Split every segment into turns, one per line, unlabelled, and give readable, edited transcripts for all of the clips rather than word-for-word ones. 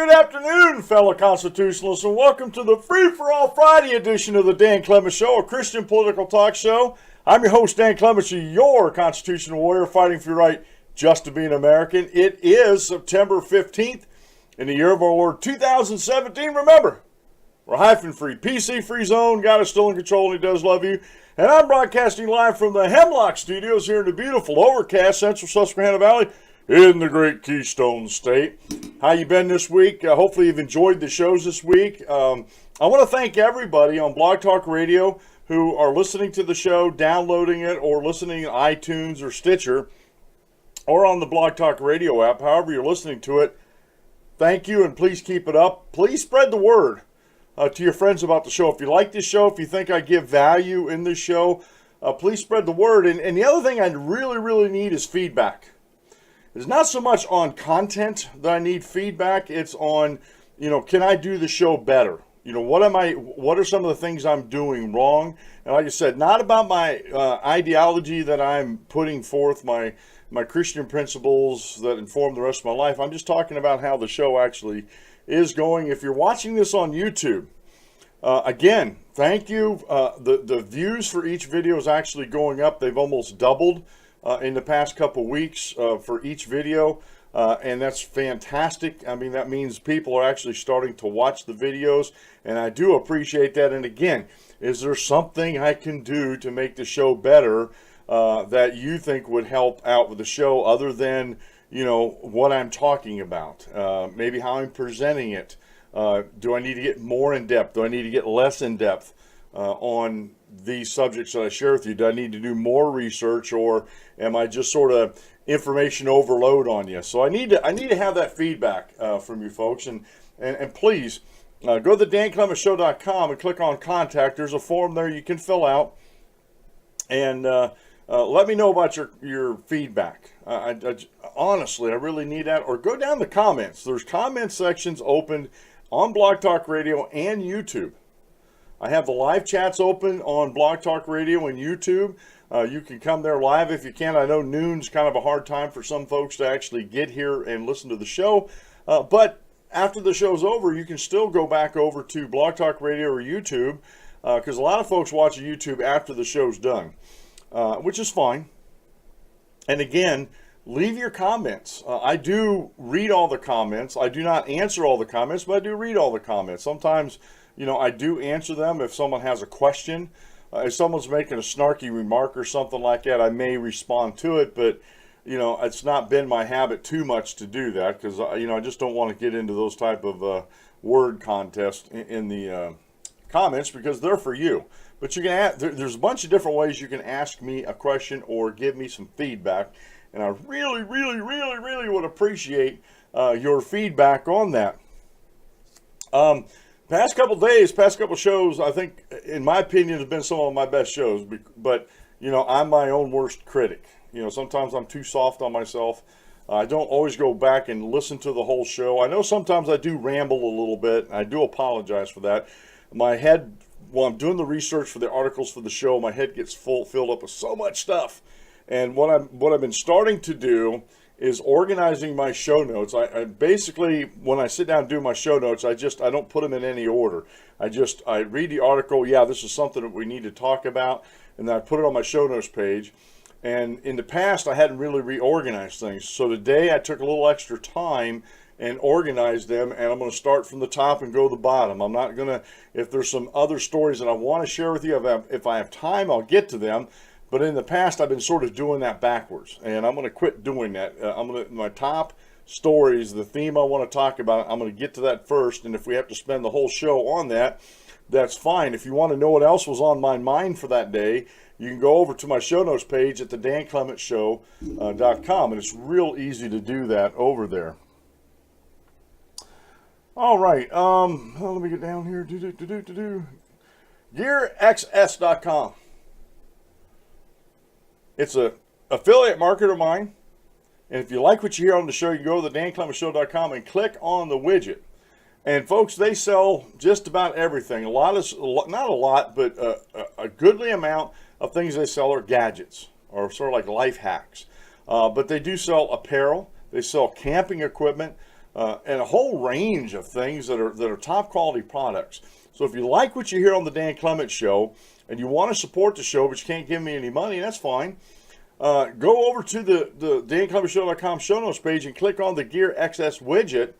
good afternoon, fellow constitutionalists, and welcome to the Free-4-All-Friday edition of the Dan Clements Show, a Christian political talk show. I'm your host, Dan Clements, your constitutional warrior fighting for your right just to be an American. It is September 15th in the year of our Lord 2017. Remember, we're hyphen-free, PC-free zone. God is still in control and He does love you. And I'm broadcasting live from the Hemlock Studios here in the beautiful overcast Central Susquehanna Valley in the great Keystone State. How you been this week? Hopefully you've enjoyed the shows this week. I want to thank everybody on Blog Talk Radio who are listening to the show, downloading it, or listening on iTunes or Stitcher, or on the Blog Talk Radio app, however you're listening to it. Thank you, and please keep it up. Please spread the word to your friends about the show. If you like this show, if you think I give value in this show, please spread the word. And the other thing I really need is feedback. It's not so much on content that I need feedback. It's on, can I do the show better? What are some of the things I'm doing wrong? And like I said, not about my ideology that I'm putting forth, my Christian principles that inform the rest of my life. I'm just talking about how the show actually is going. If you're watching this on YouTube, again, thank you. The views for each video is actually going up. They've almost doubled in the past couple weeks for each video, and that's fantastic. I mean, that means people are actually starting to watch the videos, and I do appreciate that. And again, is there something I can do to make the show better that you think would help out with the show other than, what I'm talking about? Maybe how I'm presenting it. Do I need to get more in depth? Do I need to get less in depth on these subjects that I share with you? Do I need to do more research, or am I just sort of information overload on you? So I need to have that feedback from you folks, and please go to the danclementshow.com and click on contact. There's a form there you can fill out, and let me know about your feedback. Honestly, I really need that. Or go down the comments. There's comment sections opened on Blog Talk Radio and YouTube. I have the live chats open on Blog Talk Radio and YouTube. You can come there live if you can. I know noon's kind of a hard time for some folks to actually get here and listen to the show. But after the show's over, you can still go back over to Blog Talk Radio or YouTube, because a lot of folks watch YouTube after the show's done, which is fine. And again, leave your comments. I do read all the comments. I do not answer all the comments, but I do read all the comments. Sometimes, I do answer them if someone has a question. If someone's making a snarky remark or something like that, I may respond to it, but, it's not been my habit too much to do that because, I just don't want to get into those type of word contests in the comments because they're for you. But you can there's a bunch of different ways you can ask me a question or give me some feedback, and I really would appreciate your feedback on that. Past couple shows, I think, in my opinion, have been some of my best shows. But, I'm my own worst critic. Sometimes I'm too soft on myself. I don't always go back and listen to the whole show. I know sometimes I do ramble a little bit. I do apologize for that. My head, while I'm doing the research for the articles for the show, my head gets filled up with so much stuff. And what I've been starting to do is organizing my show notes. I basically, when I sit down and do my show notes, I don't put them in any order. I read the article, this is something that we need to talk about, and then I put it on my show notes page. And in the past, I hadn't really reorganized things. So today I took a little extra time and organized them, and I'm going to start from the top and go to the bottom. I'm not going to, if there's some other stories that I want to share with you, if I have time, I'll get to them. But in the past, I've been sort of doing that backwards, and I'm going to quit doing that. My top stories, the theme I want to talk about, I'm going to get to that first, and if we have to spend the whole show on that, that's fine. If you want to know what else was on my mind for that day, you can go over to my show notes page at the danclementshow.com, and it's real easy to do that over there. All right, let me get down here. GearXS.com. It's an affiliate market of mine. And if you like what you hear on the show, you go to the danclementshow.com and click on the widget. And folks, they sell just about everything. Not a lot, but a goodly amount of things they sell are gadgets, or sort of like life hacks. But they do sell apparel. They sell camping equipment. and a whole range of things that are top quality products. So if you like what you hear on the Dan Clements Show and you want to support the show but you can't give me any money, that's fine. Go over to the DanClementsShow.com show notes page and click on the Gear XS widget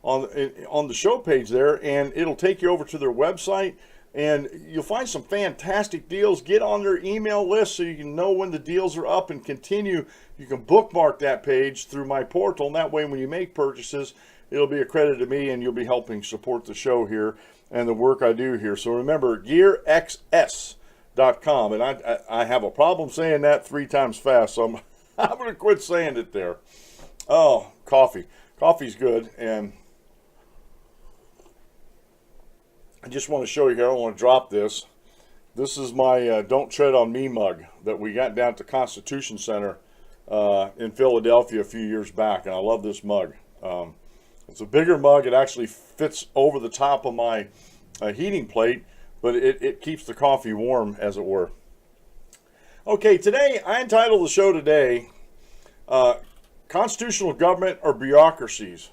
on the show page there, and it'll take you over to their website, and you'll find some fantastic deals. Get on their email list so you can know when the deals are up and continue. You can bookmark that page through my portal, and that way when you make purchases, it'll be a credit to me, and you'll be helping support the show here and the work I do here. So remember, GearXS.com, and I have a problem saying that 3 times fast, so I'm going to quit saying it there. Oh, coffee. Coffee's good, and I just want to show you here. I don't want to drop this. This is my Don't Tread on Me mug that we got down at the Constitution Center in Philadelphia a few years back, and I love this mug. It's a bigger mug. It actually fits over the top of my heating plate, but it keeps the coffee warm, as it were. Okay, today, I entitled the show today, Constitutional Government or Bureaucracies?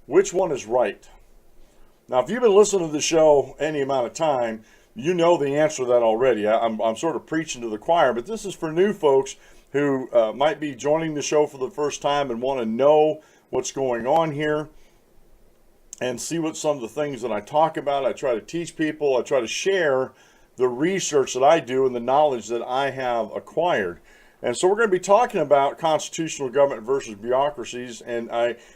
Which one is right? Now, if you've been listening to the show any amount of time, you know the answer to that already. I'm sort of preaching to the choir, but this is for new folks who might be joining the show for the first time and want to know what's going on here and see what some of the things that I talk about. I try to teach people. I try to share the research that I do and the knowledge that I have acquired. And so we're going to be talking about constitutional government versus bureaucracies. And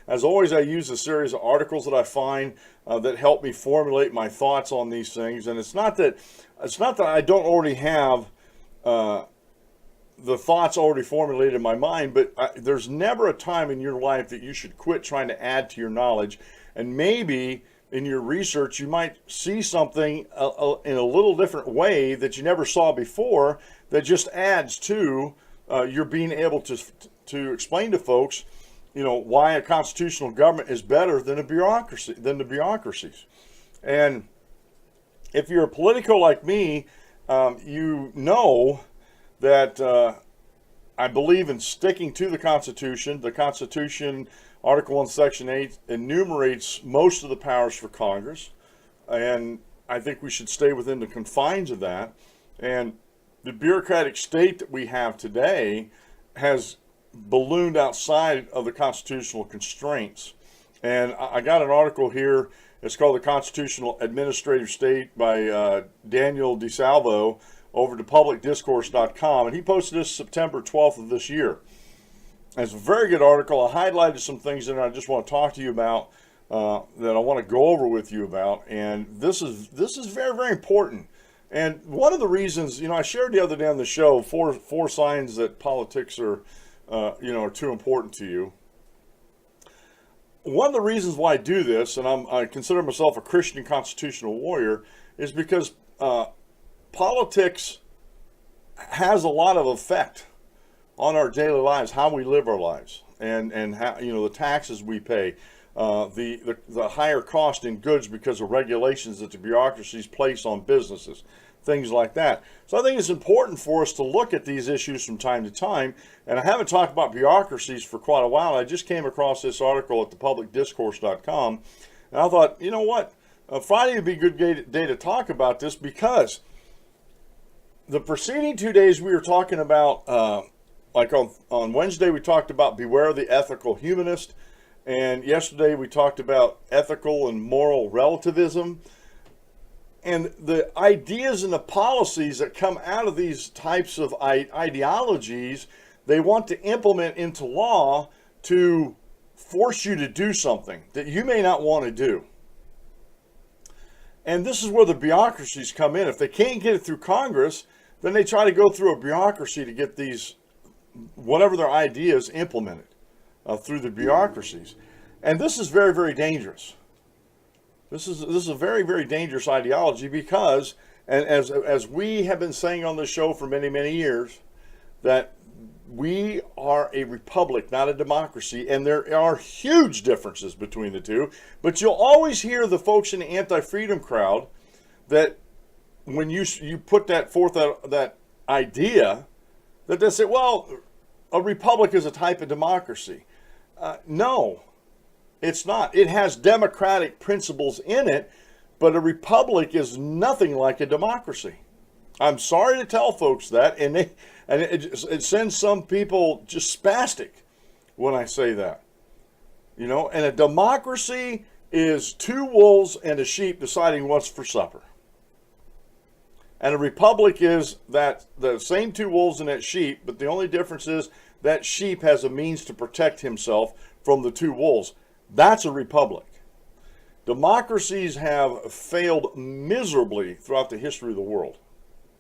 as always, I use a series of articles that I find that help me formulate my thoughts on these things. And it's not that I don't already have the thoughts already formulated in my mind, but there's never a time in your life that you should quit trying to add to your knowledge. And maybe in your research, you might see something in a little different way that you never saw before that just adds to your being able to explain to folks, why a constitutional government is better than the bureaucracies. And if you're political like me, you know that I believe in sticking to the Constitution. The Constitution, Article 1, Section 8, enumerates most of the powers for Congress, and I think we should stay within the confines of that. And the bureaucratic state that we have today has ballooned outside of the constitutional constraints. And I got an article here. It's called The Constitutional Administrative State by Daniel DeSalvo over to publicdiscourse.com, and he posted this September 12th of this year. And it's a very good article. I highlighted some things in it I just want to talk to you about that I want to go over with you about. And this is very, very important. And one of the reasons, I shared the other day on the show four signs that politics are too important to you. One of the reasons why I do this, and I consider myself a Christian constitutional warrior, is because politics has a lot of effect on our daily lives, how we live our lives, and how the taxes we pay, the higher cost in goods because of regulations that the bureaucracies place on businesses, things like that. So I think it's important for us to look at these issues from time to time. And I haven't talked about bureaucracies for quite a while. I just came across this article at thepublicdiscourse.com, and I thought, you know what, Friday would be a good day to talk about this, because the preceding 2 days we were talking about, like on Wednesday we talked about beware the ethical humanist, and yesterday we talked about ethical and moral relativism. And the ideas and the policies that come out of these types of ideologies, they want to implement into law to force you to do something that you may not want to do. And this is where the bureaucracies come in. If they can't get it through Congress, then they try to go through a bureaucracy to get these, whatever their ideas, implemented through the bureaucracies. And this is very, very dangerous. This is a very, very dangerous ideology, because, and as we have been saying on this show for many, many years, that we are a republic, not a democracy, and there are huge differences between the two. But you'll always hear the folks in the anti-freedom crowd that when you put that forth, that idea, that they say, well, a republic is a type of democracy. No. It's not. It has democratic principles in it, but a republic is nothing like a democracy. I'm sorry to tell folks that, and it sends some people just spastic when I say that. You know, and a democracy is two wolves and a sheep deciding what's for supper. And a republic is that the same two wolves and that sheep, but the only difference is that sheep has a means to protect himself from the two wolves. That's a republic. Democracies have failed miserably throughout the history of the world.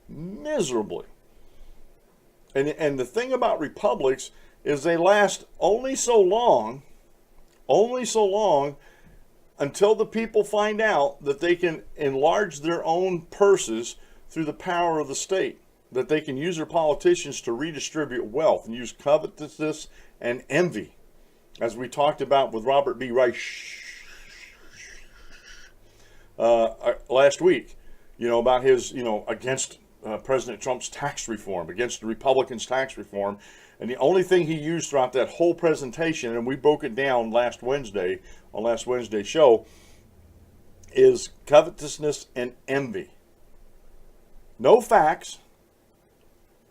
Miserably. And the thing about republics is they last only so long until the people find out that they can enlarge their own purses through the power of the state, that they can use their politicians to redistribute wealth and use covetousness and envy, as we talked about with Robert B. Reich last week, you know, about his, you know, against President Trump's tax reform, against the Republicans' tax reform. And the only thing he used throughout that whole presentation, and we broke it down last Wednesday, on last Wednesday's show, is covetousness and envy. No facts,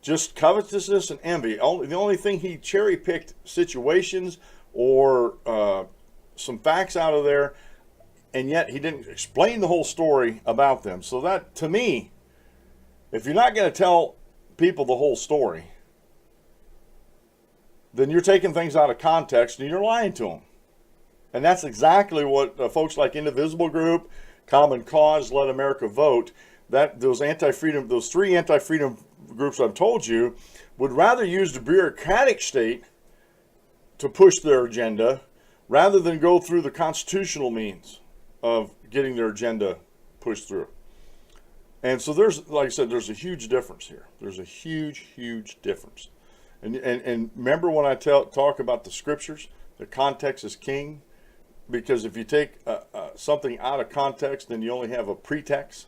just covetousness and envy. The only thing he cherry-picked situations or some facts out of there, and yet he didn't explain the whole story about them. So that, to me, if you're not going to tell people the whole story, then you're taking things out of context and you're lying to them. And that's exactly what folks like Indivisible Group, Common Cause, Let America Vote, that those three anti-freedom groups I've told you, would rather use the bureaucratic state to push their agenda rather than go through the constitutional means of getting their agenda pushed through. And so there's, like I said, there's a huge difference here. There's a huge difference. And remember when I talk about the scriptures, the context is king, because if you take something out of context, then you only have a pretext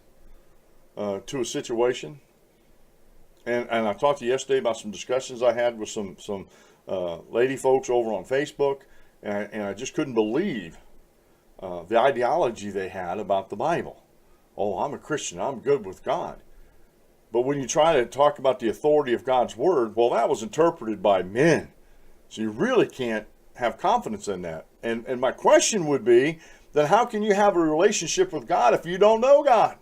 to a situation. And I talked to you yesterday about some discussions I had with some lady folks over on Facebook, and I just couldn't believe the ideology they had about the Bible. Oh, I'm a Christian, I'm good with God. But when you try to talk about the authority of God's word, well, that was interpreted by men. So you really can't have confidence in that. And my question would be, then how can you have a relationship with God if you don't know God?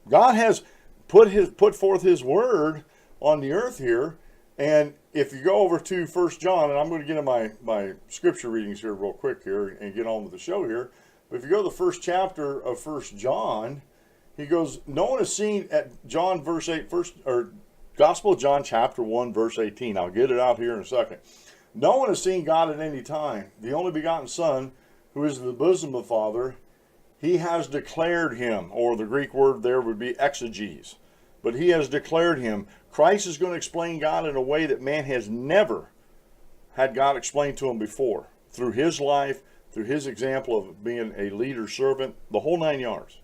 God has put forth his word on the earth here. And if you go over to 1 John, and I'm going to get in my scripture readings here real quick here and get on with the show here. But if you go to the first chapter of 1 John, he goes, no one has seen at John verse 8, Gospel of John chapter 1 verse 18. I'll get it out here in a second. No one has seen God at any time. The only begotten Son, who is in the bosom of the Father, he has declared him, or the Greek word there would be exeges. But he has declared him. Christ is going to explain God in a way that man has never had God explained to him before. Through his life, through his example of being a leader, servant, the whole 9 yards.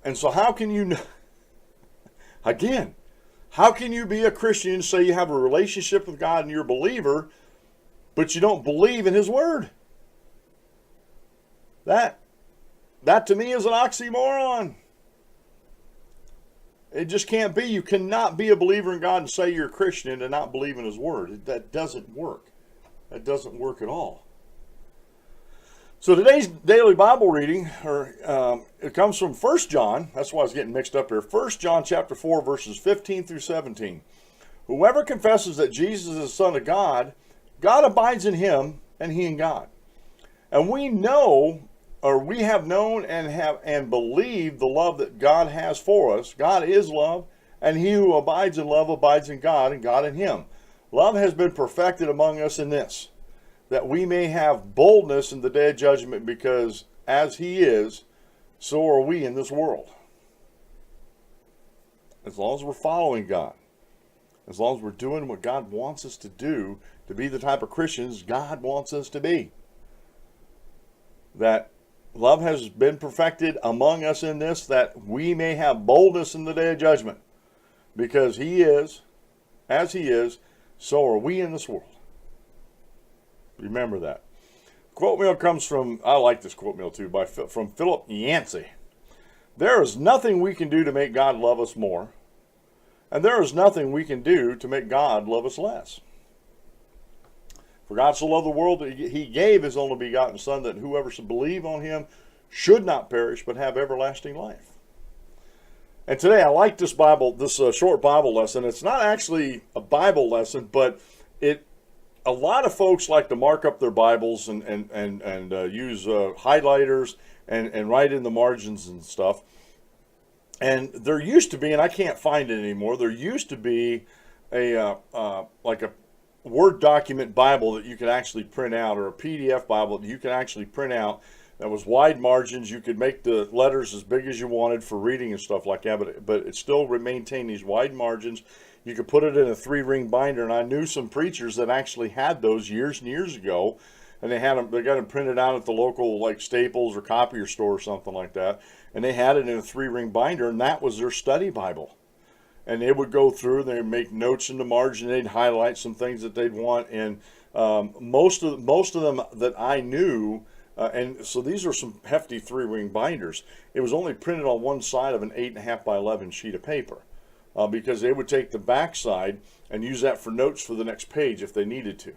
And so how can you, again, how can you be a Christian and say you have a relationship with God and you're a believer, but you don't believe in his word? That to me is an oxymoron. It just can't be. You cannot be a believer in God and say you're a Christian and not believe in his word. That doesn't work. That doesn't work at all. So today's daily Bible reading, it comes from 1 John. That's why I was getting mixed up here. 1 John chapter 4, verses 15 through 17. Whoever confesses that Jesus is the Son of God, God abides in him, and he in God. And we know, or we have known and believed the love that God has for us. God is love, and he who abides in love abides in God, and God in him. Love has been perfected among us in this, that we may have boldness in the day of judgment, because as he is, so are we in this world. As long as we're following God, as long as we're doing what God wants us to do, to be the type of Christians God wants us to be. That love has been perfected among us in this, that we may have boldness in the day of judgment. Because he is, as he is, so are we in this world. Remember that. quote meal comes from, I like this quote meal too, from Philip Yancey. There is nothing we can do to make God love us more, and there is nothing we can do to make God love us less. For God so loved the world that he gave his only begotten Son, that whoever should believe on him should not perish but have everlasting life. And today I like this short Bible lesson. It's not actually a Bible lesson, but a lot of folks like to mark up their Bibles and use highlighters and write in the margins and stuff. And there used to be, and I can't find it anymore, there used to be like a Word document Bible that you could actually print out, or a PDF Bible that you could actually print out that was wide margins. You could make the letters as big as you wanted for reading and stuff like that, but it still maintained these wide margins. You could put it in a 3-ring binder, and I knew some preachers that actually had those years and years ago, and they got them printed out at the local like Staples or copier store or something like that, and they had it in a 3-ring binder, and that was their study Bible. And they would go through, they'd make notes in the margin, they'd highlight some things that they'd want, and most of them that I knew, and so these are some hefty 3-ring binders. It was only printed on one side of an 8.5 by 11 sheet of paper, because they would take the back side and use that for notes for the next page if they needed to.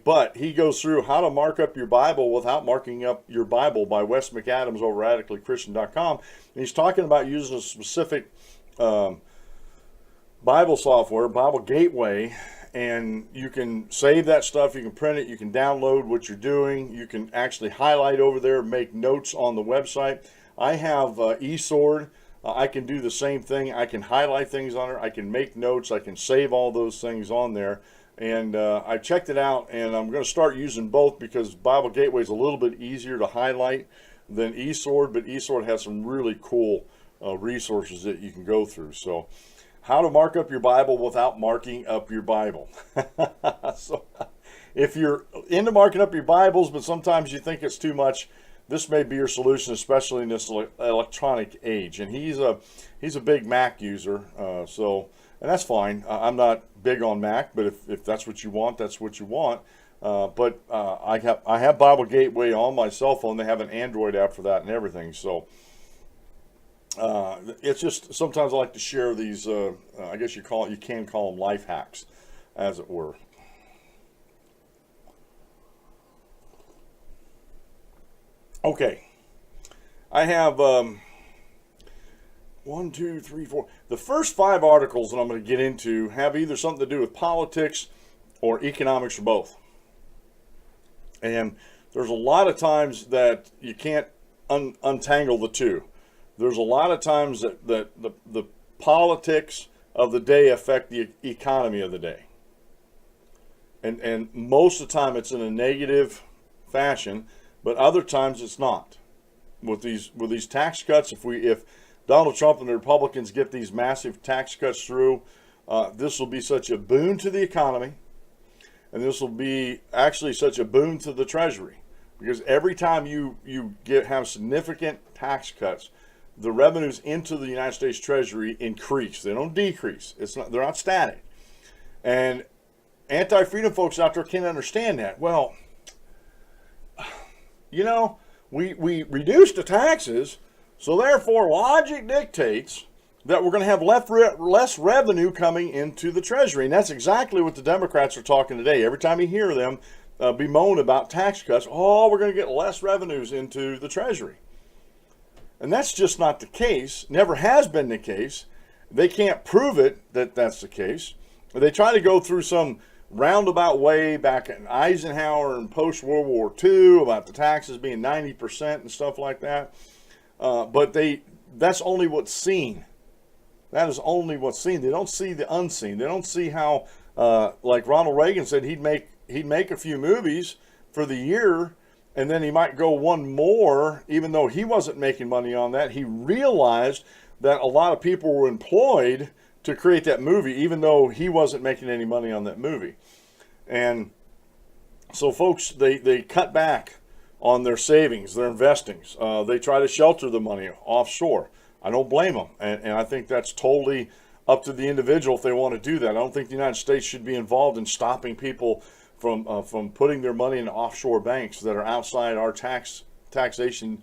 But he goes through how to mark up your Bible without marking up your Bible by Wes McAdams over radicallychristian.com. And he's talking about using a specific Bible software, Bible Gateway, and you can save that stuff, you can print it, you can download what you're doing, you can actually highlight over there, make notes on the website. I have eSword. I can do the same thing. I can highlight things on it, I can make notes, I can save all those things on there. And I checked it out, and I'm going to start using both because Bible Gateway is a little bit easier to highlight than eSword, but eSword has some really cool resources that you can go through. So, how to mark up your Bible without marking up your Bible. So, if you're into marking up your Bibles, but sometimes you think it's too much, this may be your solution, especially in this electronic age. And he's a big Mac user, and that's fine. I'm not big on Mac, but if that's what you want, that's what you want. But I have Bible Gateway on my cell phone. They have an Android app for that and everything. So it's just sometimes I like to share these. I guess you can call them life hacks, as it were. Okay, I have 1, 2, 3, 4. The first 5 articles that I'm going to get into have either something to do with politics or economics or both. And there's a lot of times that you can't untangle the two. There's a lot of times that the politics of the day affect the economy of the day. And most of the time it's in a negative fashion, but other times it's not. With these tax cuts, if Donald Trump and the Republicans get these massive tax cuts through, this will be such a boon to the economy, and this will be actually such a boon to the Treasury, because every time you have significant tax cuts, the revenues into the United States Treasury increase. They don't decrease. They're not static. And anti-freedom folks out there can't understand that. Well, we reduced the taxes, so therefore logic dictates that we're going to have less revenue coming into the Treasury. And that's exactly what the Democrats are talking today. Every time you hear them bemoan about tax cuts, we're going to get less revenues into the Treasury. And that's just not the case. Never has been the case. They can't prove it that that's the case. They try to go through some roundabout way back in Eisenhower and post-World War II about the taxes being 90% and stuff like that. But that's only what's seen. That is only what's seen. They don't see the unseen. They don't see how, like Ronald Reagan said, he'd make a few movies for the year, and then he might go one more, even though he wasn't making money on that. He realized that a lot of people were employed to create that movie, even though he wasn't making any money on that movie. And so folks, they cut back on their savings, their investings. They try to shelter the money offshore. I don't blame them. And I think that's totally up to the individual if they want to do that. I don't think the United States should be involved in stopping people from putting their money in offshore banks that are outside our taxation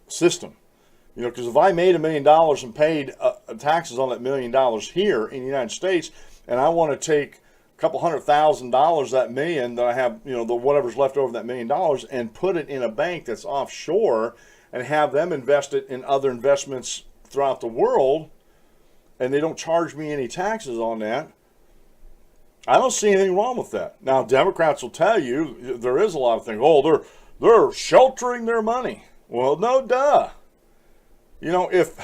system. You know, because if I made $1 million and paid taxes on that $1 million here in the United States, and I want to take a couple $100,000, that million that I have, you know, the whatever's left over that $1 million, and put it in a bank that's offshore and have them invest it in other investments throughout the world, and they don't charge me any taxes on that, I don't see anything wrong with that. Now, Democrats will tell you there is a lot of things. Oh, they're sheltering their money. Well, no, duh. You know, if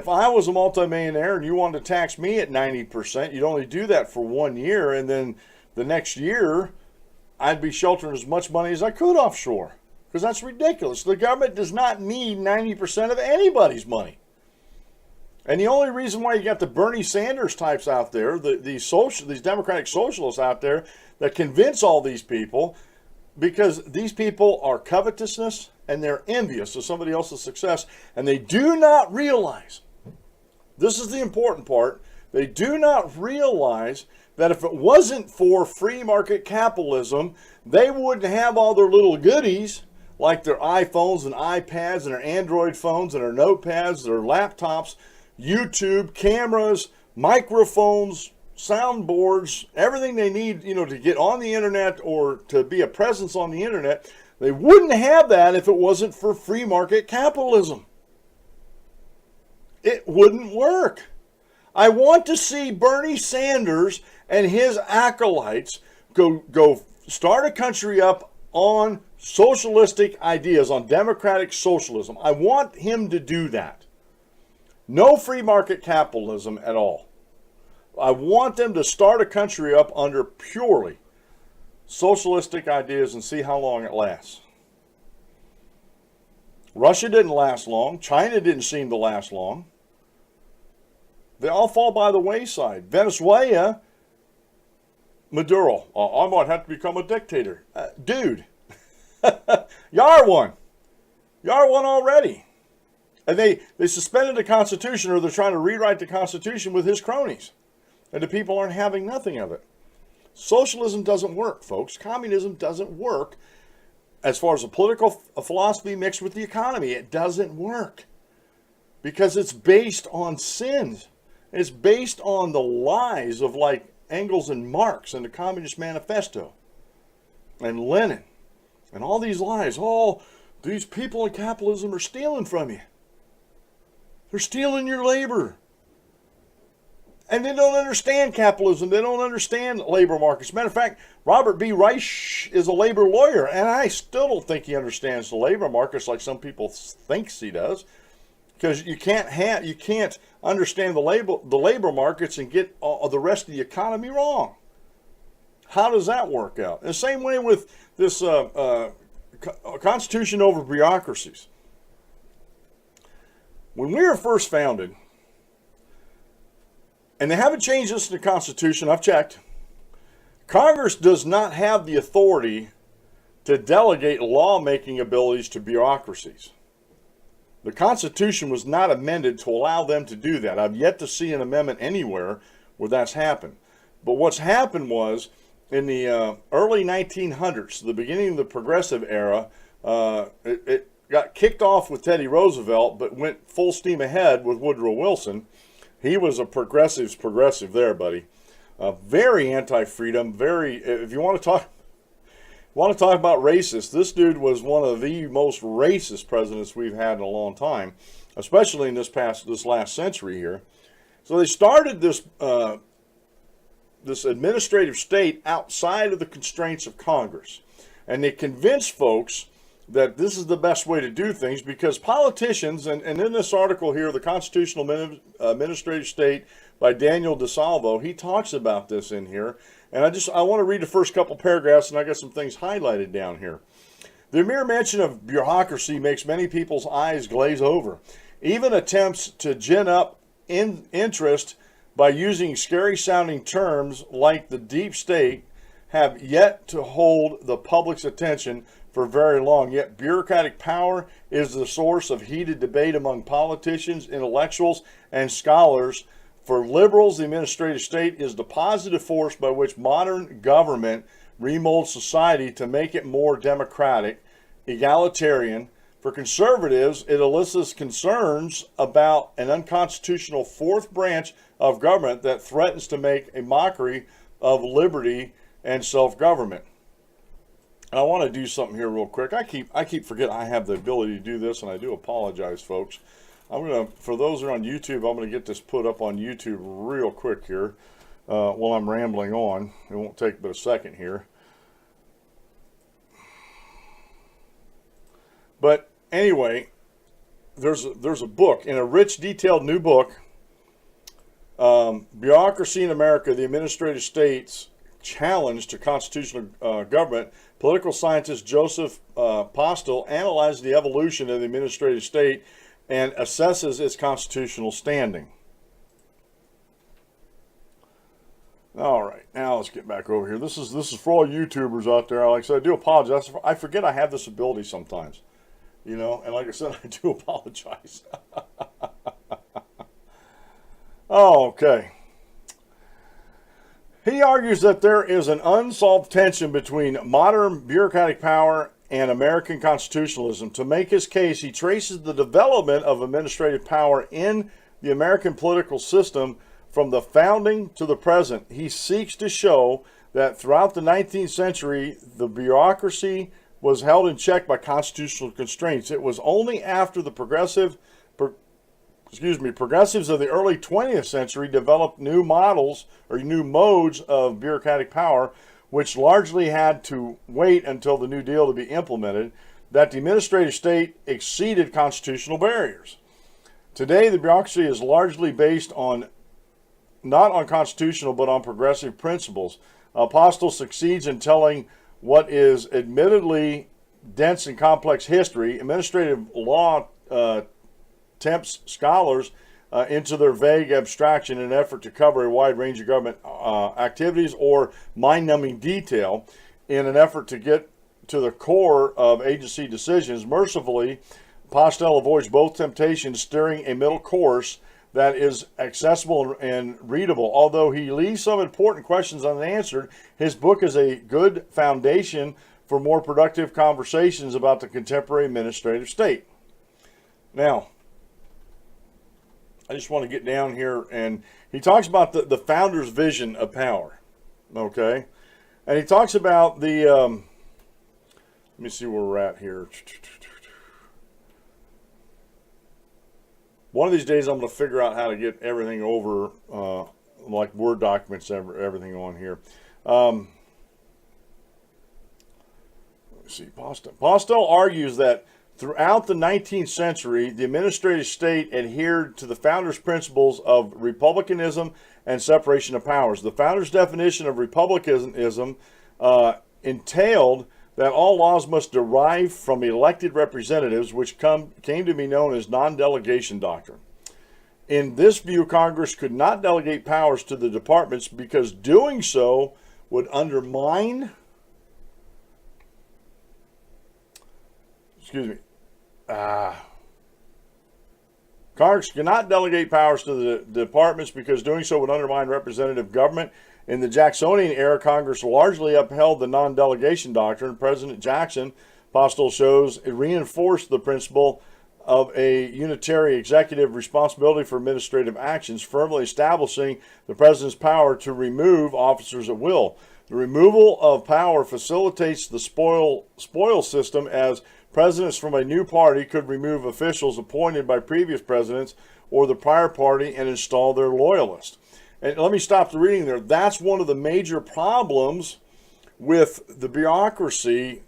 I was a multimillionaire and you wanted to tax me at 90%, you'd only do that for 1 year, and then the next year I'd be sheltering as much money as I could offshore, because that's ridiculous. The government does not need 90% of anybody's money. And the only reason why you got the Bernie Sanders types out there, these Democratic socialists out there that convince all these people, because these people are covetousness and they're envious of somebody else's success, and they do not realize, this is the important part, they do not realize that if it wasn't for free market capitalism, they wouldn't have all their little goodies like their iPhones and iPads and their Android phones and their notepads, their laptops, YouTube, cameras, microphones, soundboards, everything they need, you know, to get on the internet or to be a presence on the internet. They wouldn't have that if it wasn't for free market capitalism. It wouldn't work. I want to see Bernie Sanders and his acolytes go start a country up on socialistic ideas, on democratic socialism. I want him to do that. No free market capitalism at all. I want them to start a country up under purely socialistic ideas and see how long it lasts. Russia didn't last long. China didn't seem to last long. They all fall by the wayside. Venezuela, Maduro, I might have to become a dictator. Dude, you are one. You are one already. And they suspended the Constitution, or they're trying to rewrite the Constitution with his cronies. And the people aren't having nothing of it. Socialism doesn't work, folks. Communism doesn't work as far as a political philosophy mixed with the economy. It doesn't work because it's based on sins. It's based on the lies of like Engels and Marx and the Communist Manifesto and Lenin and all these lies. Oh, these people in capitalism are stealing from you. They're stealing your labor. And they don't understand capitalism. They don't understand labor markets. Matter of fact, Robert B. Reich is a labor lawyer, and I still don't think he understands the labor markets like some people think he does. Because you can't understand the labor markets and get the rest of the economy wrong. How does that work out? And the same way with this Constitution over bureaucracies. When we were first founded, and they haven't changed this in the Constitution, I've checked, Congress does not have the authority to delegate lawmaking abilities to bureaucracies. The Constitution was not amended to allow them to do that. I've yet to see an amendment anywhere where that's happened. But what's happened was, in the early 1900s, the beginning of the progressive era, it got kicked off with Teddy Roosevelt, but went full steam ahead with Woodrow Wilson. He was a progressive there, buddy. Very anti-freedom. Very. If you want to talk about racist, this dude was one of the most racist presidents we've had in a long time, especially in this last century here. So they started this administrative state outside of the constraints of Congress, and they convinced folks that this is the best way to do things, because politicians, and in this article here, The Constitutional Administrative State by Daniel DeSalvo, he talks about this in here. And I want to read the first couple paragraphs, and I got some things highlighted down here. The mere mention of bureaucracy makes many people's eyes glaze over. Even attempts to gin up interest by using scary-sounding terms like the deep state have yet to hold the public's attention for very long. Yet bureaucratic power is the source of heated debate among politicians, intellectuals, and scholars For liberals, the administrative state is the positive force by which modern government remolds society to make it more democratic, egalitarian. For conservatives, it elicits concerns about an unconstitutional fourth branch of government that threatens to make a mockery of liberty and self-government. And I want to do something here real quick. I keep forgetting I have the ability to do this, and I do apologize, folks. For those who are on YouTube, I'm going to get this put up on YouTube real quick here while I'm rambling on. It won't take but a second here. But anyway, there's a book, in a rich, detailed new book, Bureaucracy in America, the Administrative State's Challenge to Constitutional Government. Political scientist Joseph Postel analyzes the evolution of the administrative state and assesses its constitutional standing. All right, now let's get back over here. This is for all YouTubers out there. Like I said, I do apologize. I forget I have this ability sometimes, you know. And like I said, I do apologize. Oh, okay. He argues that there is an unsolved tension between modern bureaucratic power and American constitutionalism. To make his case, he traces the development of administrative power in the American political system from the founding to the present. He seeks to show that throughout the 19th century, the bureaucracy was held in check by constitutional constraints. It was only after the progressives of the early 20th century developed new models or new modes of bureaucratic power, which largely had to wait until the New Deal to be implemented, that the administrative state exceeded constitutional barriers. Today, the bureaucracy is largely based on, not on constitutional, but on progressive principles. Postel succeeds in telling what is admittedly dense and complex history. Administrative law tempts scholars into their vague abstraction in an effort to cover a wide range of government activities or mind-numbing detail in an effort to get to the core of agency decisions. Mercifully, Postel avoids both temptations, steering a middle course that is accessible and readable. Although he leaves some important questions unanswered, his book is a good foundation for more productive conversations about the contemporary administrative state. Now, I just want to get down here, and he talks about the founder's vision of power, okay? And he talks about the, let me see where we're at here. One of these days I'm going to figure out how to get everything over, like Word documents, everything on here. Let's see, Postel argues that throughout the 19th century, the administrative state adhered to the founders' principles of republicanism and separation of powers. The founders' definition of republicanism entailed that all laws must derive from elected representatives, which came to be known as non-delegation doctrine. In this view, Congress could not delegate powers to the departments because doing so would undermine, Congress cannot delegate powers to the departments because doing so would undermine representative government. In the Jacksonian era, Congress largely upheld the non-delegation doctrine. President Jackson, Postel shows, it reinforced the principle of a unitary executive responsibility for administrative actions, firmly establishing the president's power to remove officers at will. The removal of power facilitates the spoil system, as presidents from a new party could remove officials appointed by previous presidents or the prior party and install their loyalists. And let me stop the reading there. That's one of the major problems with the bureaucracy,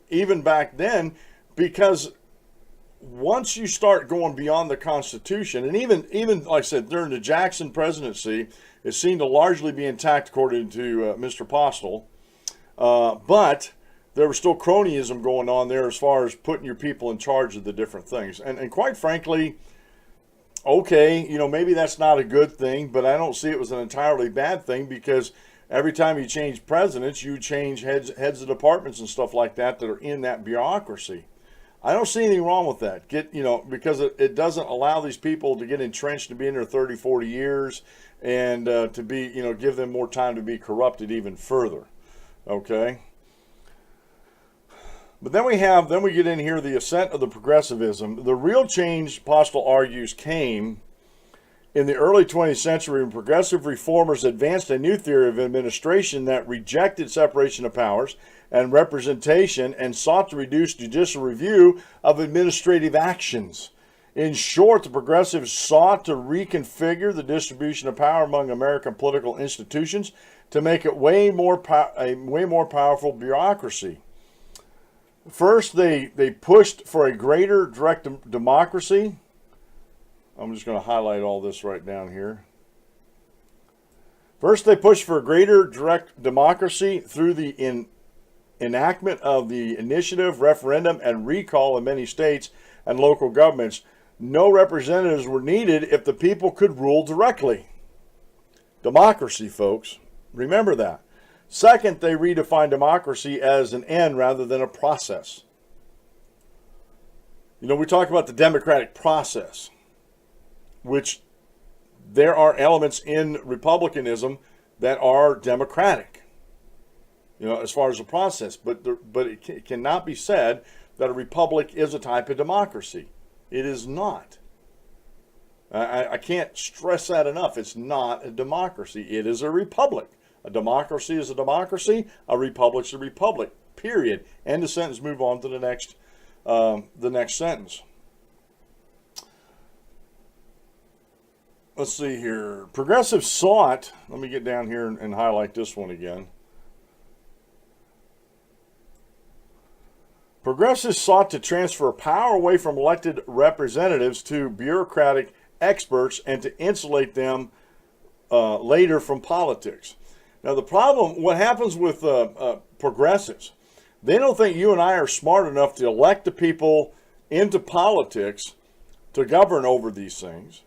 even back then, because once you start going beyond the Constitution, and even like I said, during the Jackson presidency, it seemed to largely be intact according to Mr. Postel, but there was still cronyism going on there as far as putting your people in charge of the different things. And quite frankly, okay, you know, maybe that's not a good thing, but I don't see it was an entirely bad thing, because every time you change presidents, you change heads of departments and stuff like that that are in that bureaucracy. I don't see anything wrong with that. Because it doesn't allow these people to get entrenched and be in there 30, 40 years and to be, give them more time to be corrupted even further. Okay? But then we get in here the ascent of the progressivism. The real change, Postel argues, came in the early 20th century when progressive reformers advanced a new theory of administration that rejected separation of powers and representation and sought to reduce judicial review of administrative actions. In short, the progressives sought to reconfigure the distribution of power among American political institutions to make it a way more powerful bureaucracy. First, they pushed for a greater direct democracy. I'm just going to highlight all this right down here. First, they pushed for a greater direct democracy through the enactment of the initiative, referendum, and recall in many states and local governments. No representatives were needed if the people could rule directly. Democracy, folks. Remember that. Second, they redefined democracy as an end rather than a process. We talk about the democratic process, which there are elements in republicanism that are democratic, as far as the process. But it cannot be said that a republic is a type of democracy. It is not. I can't stress that enough. It's not a democracy. It is a republic. A democracy is a democracy. A republic's a republic. Period. End of sentence. Move on to the next sentence. Let's see here. Progressives sought. Let me get down here and highlight this one again. Progressives sought to transfer power away from elected representatives to bureaucratic experts and to insulate them later from politics. Now, the problem, what happens with progressives, they don't think you and I are smart enough to elect the people into politics to govern over these things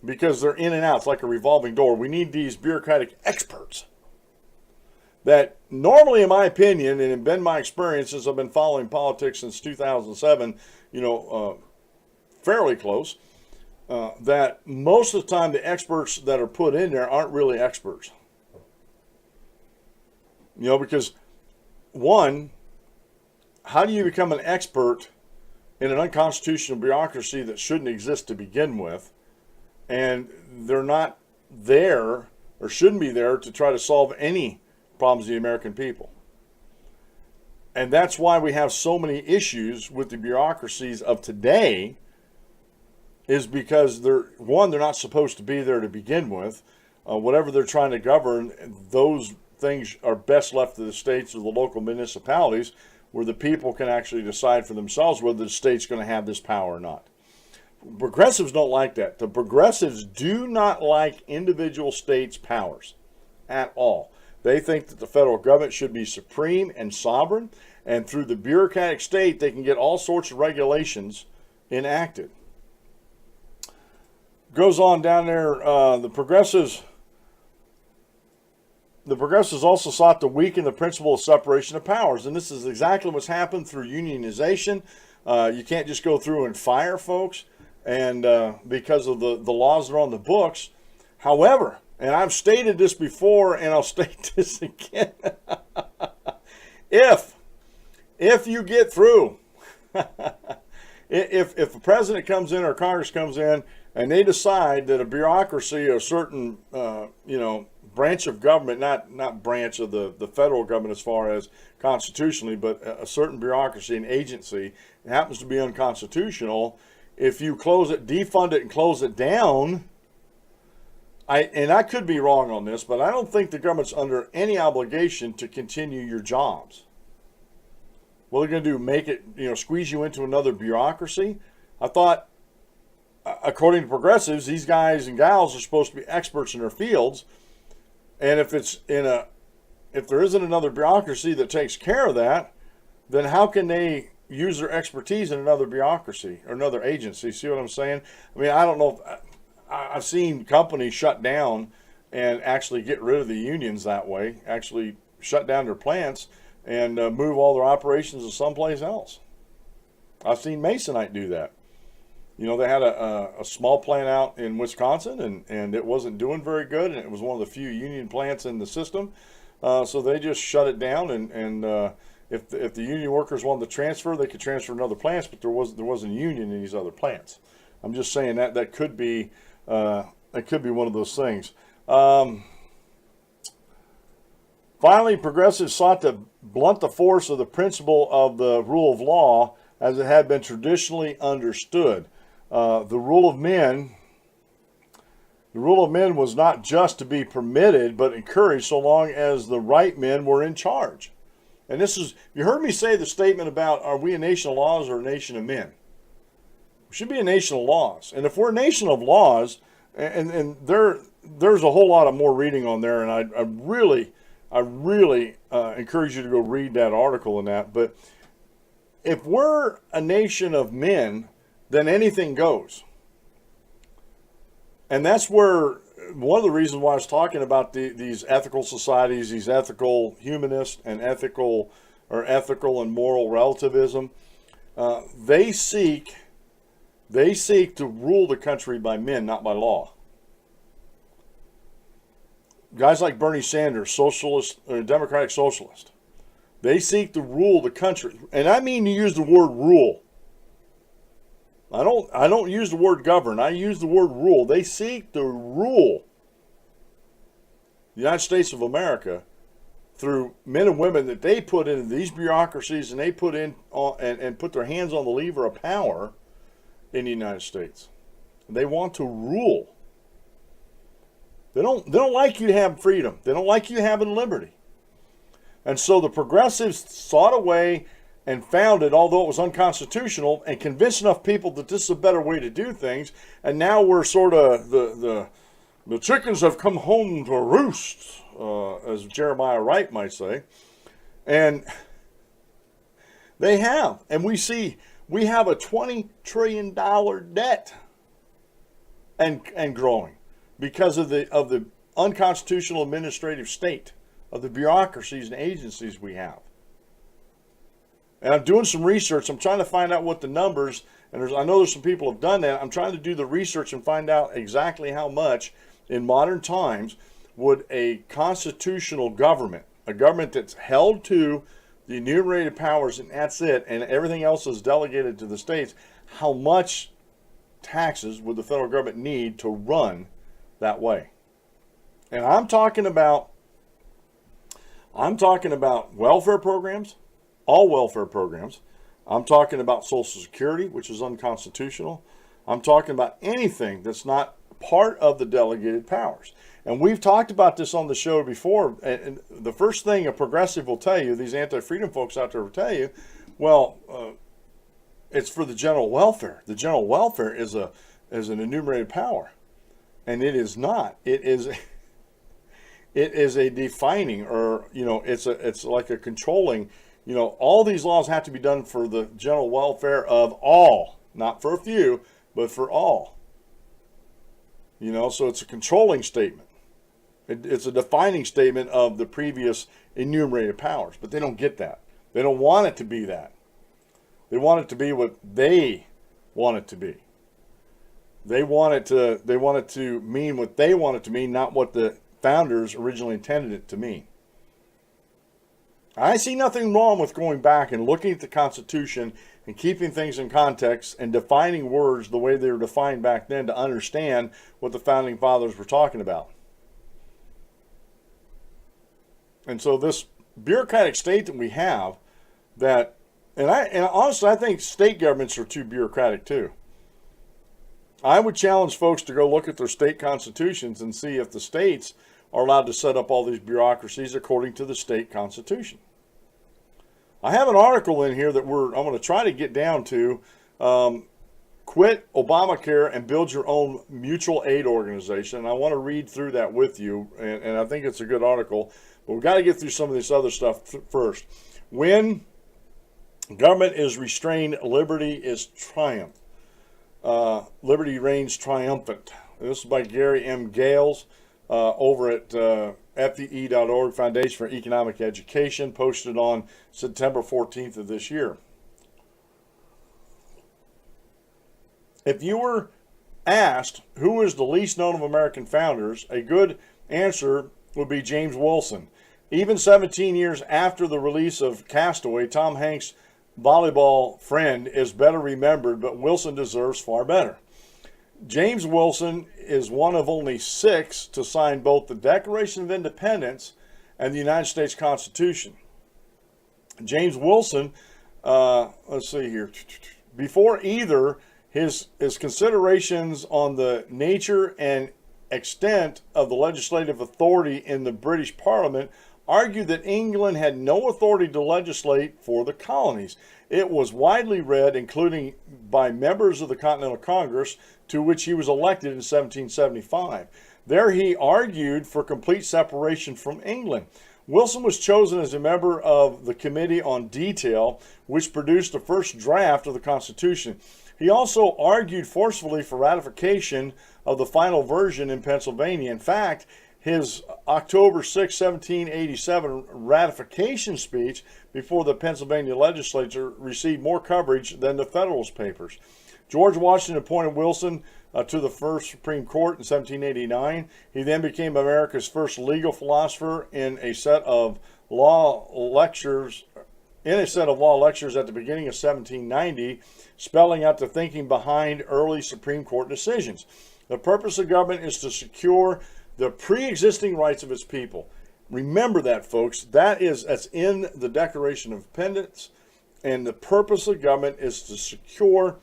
because they're in and out. It's like a revolving door. We need these bureaucratic experts that normally, in my opinion, and in been my experience since I've been following politics since 2007, fairly close, that most of the time the experts that are put in there aren't really experts. Because one, how do you become an expert in an unconstitutional bureaucracy that shouldn't exist to begin with? And they're not there or shouldn't be there to try to solve any problems of the American people. And that's why we have so many issues with the bureaucracies of today, is because they're not supposed to be there to begin with. Whatever they're trying to govern, those things are best left to the states or the local municipalities, where the people can actually decide for themselves whether the state's going to have this power or not. Progressives don't like that. The progressives do not like individual states' powers at all. They think that the federal government should be supreme and sovereign, and through the bureaucratic state, they can get all sorts of regulations enacted. Goes on down there, the progressives also sought to weaken the principle of separation of powers, and this is exactly what's happened through unionization. You can't just go through and fire folks, and because of the laws that are on the books. However, and I've stated this before, and I'll state this again, if you get through, if a president comes in or Congress comes in and they decide that a bureaucracy or a certain branch of government, not branch of the federal government as far as constitutionally, but a certain bureaucracy and agency happens to be unconstitutional, if you close it, defund it, and close it down, I could be wrong on this, but I don't think the government's under any obligation to continue your jobs. What are they going to do? Make it, squeeze you into another bureaucracy? I thought, according to progressives, these guys and gals are supposed to be experts in their fields, and if there isn't another bureaucracy that takes care of that, then how can they use their expertise in another bureaucracy or another agency? See what I'm saying? I mean, I don't know. I've seen companies shut down and actually get rid of the unions that way, actually shut down their plants and move all their operations to someplace else. I've seen Masonite do that. You know, they had a small plant out in Wisconsin, and it wasn't doing very good, and it was one of the few union plants in the system. So they just shut it down, and if the union workers wanted to transfer, they could transfer to other plants, but there wasn't a union in these other plants. I'm just saying that could be one of those things. Finally, progressives sought to blunt the force of the principle of the rule of law as it had been traditionally understood. The rule of men was not just to be permitted, but encouraged so long as the right men were in charge. And this is, you heard me say the statement about, are we a nation of laws or a nation of men? We should be a nation of laws. And if we're a nation of laws, and there's a whole lot of more reading on there, and I really encourage you to go read that article and that. But if we're a nation of men, then anything goes. And that's where one of the reasons why I was talking about these ethical societies, these ethical humanists and ethical and moral relativism, they seek to rule the country by men, not by law. Guys like Bernie Sanders, socialist or democratic socialist, they seek to rule the country, and I mean to use the word rule. I don't use the word govern. I use the word rule. They seek to rule the United States of America through men and women that they put into these bureaucracies, and they put in and put their hands on the lever of power in the United States. They want to rule. They don't like you to have freedom. They don't like you having liberty. And so the progressives sought a way and found it, although it was unconstitutional, and convinced enough people that this is a better way to do things. And now we're sort of the chickens have come home to roost, as Jeremiah Wright might say. And they have. And we have a $20 trillion debt and growing because of the unconstitutional administrative state of the bureaucracies and agencies we have. And I'm doing some research. I'm trying to find out what the numbers, and I know there's some people who have done that. I'm trying to do the research and find out exactly how much in modern times would a constitutional government, a government that's held to the enumerated powers and that's it, and everything else is delegated to the states, how much taxes would the federal government need to run that way? And I'm talking about welfare programs, all welfare programs. I'm talking about Social Security, which is unconstitutional. I'm talking about anything that's not part of the delegated powers. And we've talked about this on the show before. And the first thing a progressive will tell you, these anti-freedom folks out there will tell you, well, it's for the general welfare. The general welfare is an enumerated power. And it is not. It is a defining, or, it's like a controlling. All these laws have to be done for the general welfare of all, not for a few, but for all. So it's a controlling statement. It's a defining statement of the previous enumerated powers, but they don't get that. They don't want it to be that. They want it to be what they want it to be. They want it to mean what they want it to mean, not what the founders originally intended it to mean. I see nothing wrong with going back and looking at the Constitution and keeping things in context and defining words the way they were defined back then to understand what the founding fathers were talking about. And so this bureaucratic state that we have, and honestly, I think state governments are too bureaucratic too. I would challenge folks to go look at their state constitutions and see if the states are allowed to set up all these bureaucracies according to the state constitution. I have an article in here that I'm going to try to get down to. Quit Obamacare and build your own mutual aid organization. And I want to read through that with you, and I think it's a good article. But we've got to get through some of this other stuff first. When government is restrained, liberty is triumph. Liberty reigns triumphant. This is by Gary M. Gales over at FEE.org, Foundation for Economic Education, posted on September 14th of this year. If you were asked who is the least known of American founders, a good answer would be James Wilson. Even 17 years after the release of Castaway, Tom Hanks' volleyball friend is better remembered, but Wilson deserves far better. James Wilson is one of only 6 to sign both the Declaration of Independence and the United States Constitution. James Wilson, let's see here, before either, his considerations on the nature and extent of the legislative authority in the British Parliament argued that England had no authority to legislate for the colonies. It was widely read, including by members of the Continental Congress, to which he was elected in 1775. There he argued for complete separation from England. Wilson was chosen as a member of the Committee on Detail, which produced the first draft of the Constitution. He also argued forcefully for ratification of the final version in Pennsylvania. In fact, his October 6, 1787 ratification speech before the Pennsylvania legislature received more coverage than the Federalist Papers. George Washington appointed Wilson to the first Supreme Court in 1789. He then became America's first legal philosopher in a set of law lectures at the beginning of 1790, spelling out the thinking behind early Supreme Court decisions. The purpose of government is to secure the pre-existing rights of its people. Remember that, folks. That's in the Declaration of Independence, and the purpose of government is to secure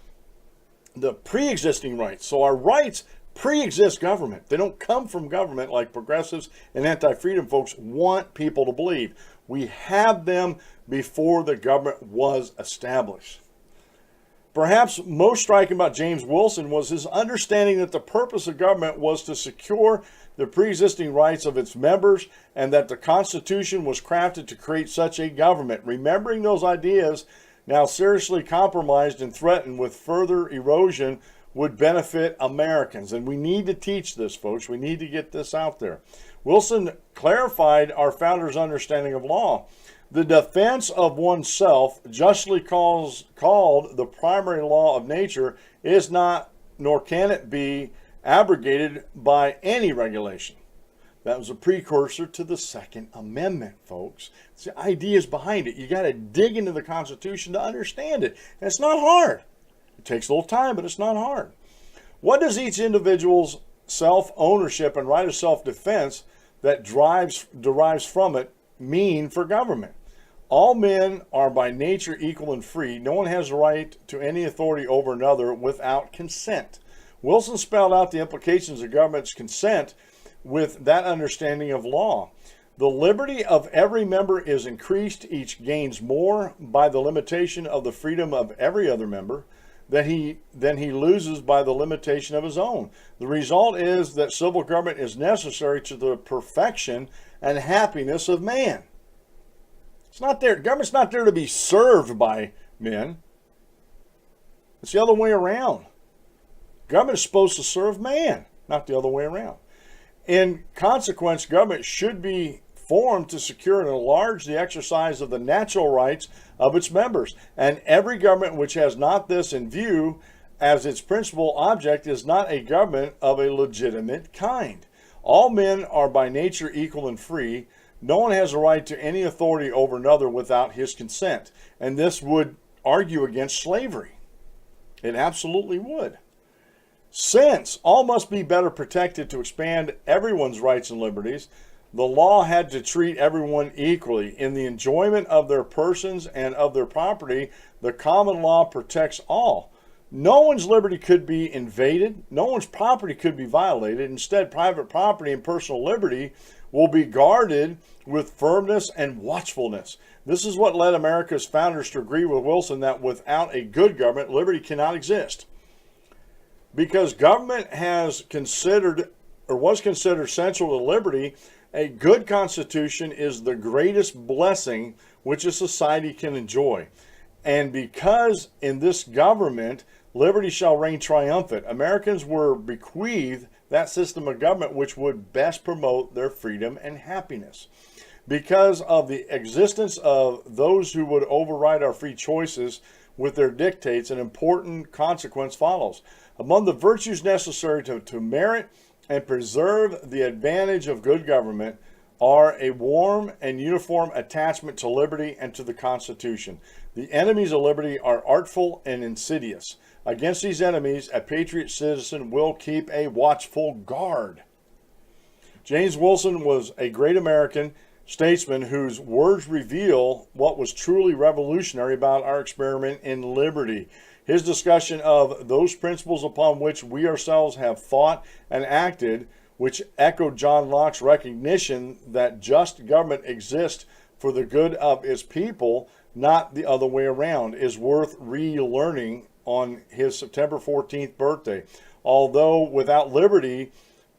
the pre-existing rights. So our rights pre-exist government. They don't come from government like progressives and anti-freedom folks want people to believe. We have them before the government was established. Perhaps most striking about James Wilson was his understanding that the purpose of government was to secure the pre-existing rights of its members and that the Constitution was crafted to create such a government. Remembering those ideas, now seriously compromised and threatened with further erosion, would benefit Americans. And we need to teach this, folks. We need to get this out there. Wilson clarified our founders' understanding of law. The defense of oneself, justly called the primary law of nature, is not, nor can it be, abrogated by any regulation. That was a precursor to the Second Amendment, folks. It's the ideas behind it. You got to dig into the Constitution to understand it. And it's not hard. It takes a little time, but it's not hard. What does each individual's self-ownership and right of self-defense that derives from it mean for government? All men are by nature equal and free. No one has the right to any authority over another without consent. Wilson spelled out the implications of government's consent with that understanding of law. The liberty of every member is increased. Each gains more by the limitation of the freedom of every other member than he loses by the limitation of his own. The result is that civil government is necessary to the perfection and happiness of man. It's not there. Government's not there to be served by men. It's the other way around. Government is supposed to serve man, not the other way around. In consequence, government should be formed to secure and enlarge the exercise of the natural rights of its members. And every government which has not this in view as its principal object is not a government of a legitimate kind. All men are by nature equal and free. No one has a right to any authority over another without his consent. And this would argue against slavery. It absolutely would. Since all must be better protected to expand everyone's rights and liberties, the law had to treat everyone equally. In the enjoyment of their persons and of their property, the common law protects all. No one's liberty could be invaded. No one's property could be violated. Instead, private property and personal liberty will be guarded with firmness and watchfulness. This is what led America's founders to agree with Wilson that without a good government, liberty cannot exist. Because government was considered central to liberty, a good constitution is the greatest blessing which a society can enjoy. And because in this government, liberty shall reign triumphant, Americans were bequeathed that system of government which would best promote their freedom and happiness. Because of the existence of those who would override our free choices, with their dictates, an important consequence follows. Among the virtues necessary to merit and preserve the advantage of good government are a warm and uniform attachment to liberty and to the Constitution. The enemies of liberty are artful and insidious. Against these enemies, a patriot citizen will keep a watchful guard. James Wilson was a great American statesman whose words reveal what was truly revolutionary about our experiment in liberty. His discussion of those principles upon which we ourselves have thought and acted, which echoed John Locke's recognition that just government exists for the good of its people, not the other way around, is worth relearning on his September 14th birthday. Although without liberty,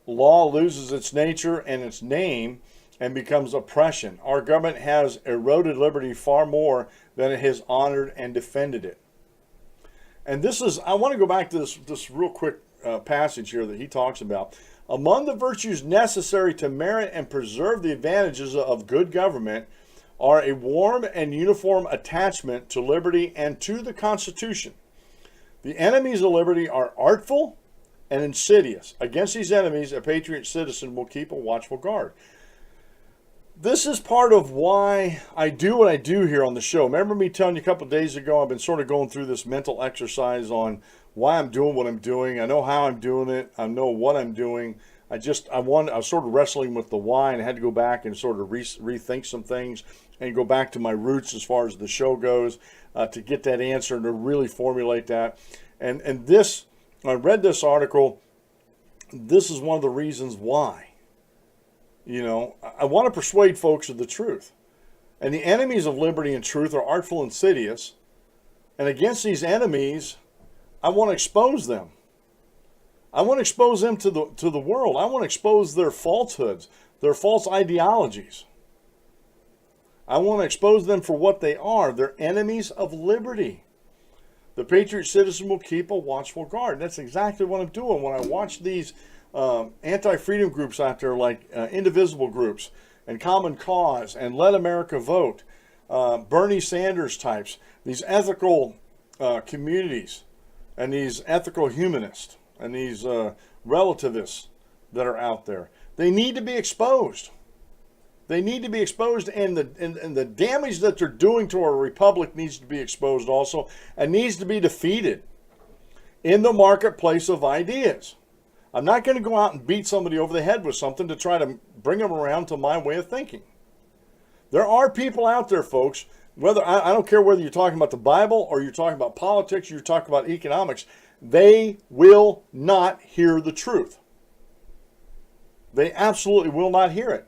law loses its nature and its name and becomes oppression. Our government has eroded liberty far more than it has honored and defended it. And this is, I want to go back to this real quick passage here that he talks about. Among the virtues necessary to merit and preserve the advantages of good government are a warm and uniform attachment to liberty and to the Constitution. The enemies of liberty are artful and insidious. Against these enemies, a patriot citizen will keep a watchful guard. This is part of why I do what I do here on the show. Remember me telling you a couple of days ago, I've been sort of going through this mental exercise on why I'm doing what I'm doing. I know how I'm doing it. I know what I'm doing. I was sort of wrestling with the why, and I had to go back and sort of rethink some things and go back to my roots as far as the show goes to get that answer and to really formulate that. And this, I read this article. This is one of the reasons why. You know, I want to persuade folks of the truth. And the enemies of liberty and truth are artful and insidious. And against these enemies, I want to expose them. I want to expose them to the world. I want to expose their falsehoods, their false ideologies. I want to expose them for what they are. They're enemies of liberty. The patriot citizen will keep a watchful guard. That's exactly what I'm doing when I watch these anti-freedom groups out there, like Indivisible groups and Common Cause and Let America Vote, Bernie Sanders types, these ethical communities and these ethical humanists and these relativists that are out there. They need to be exposed. They need to be exposed, and the damage that they're doing to our republic needs to be exposed also, and needs to be defeated in the marketplace of ideas. I'm not going to go out and beat somebody over the head with something to try to bring them around to my way of thinking. There are people out there, folks, whether I don't care whether you're talking about the Bible or you're talking about politics, you're talking about economics, they will not hear the truth. They absolutely will not hear it.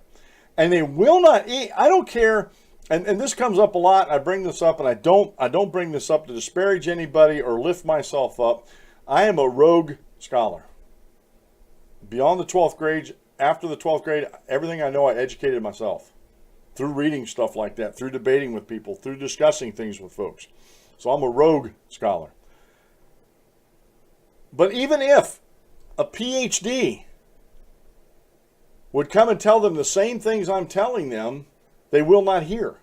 And they will not eat. I don't care, and this comes up a lot. I bring this up, and I don't bring this up to disparage anybody or lift myself up. I am a rogue scholar. Beyond the 12th grade, after the 12th grade, everything I know I educated myself through reading stuff like that, through debating with people, through discussing things with folks. So I'm a rogue scholar. But even if a PhD would come and tell them the same things I'm telling them, they will not hear.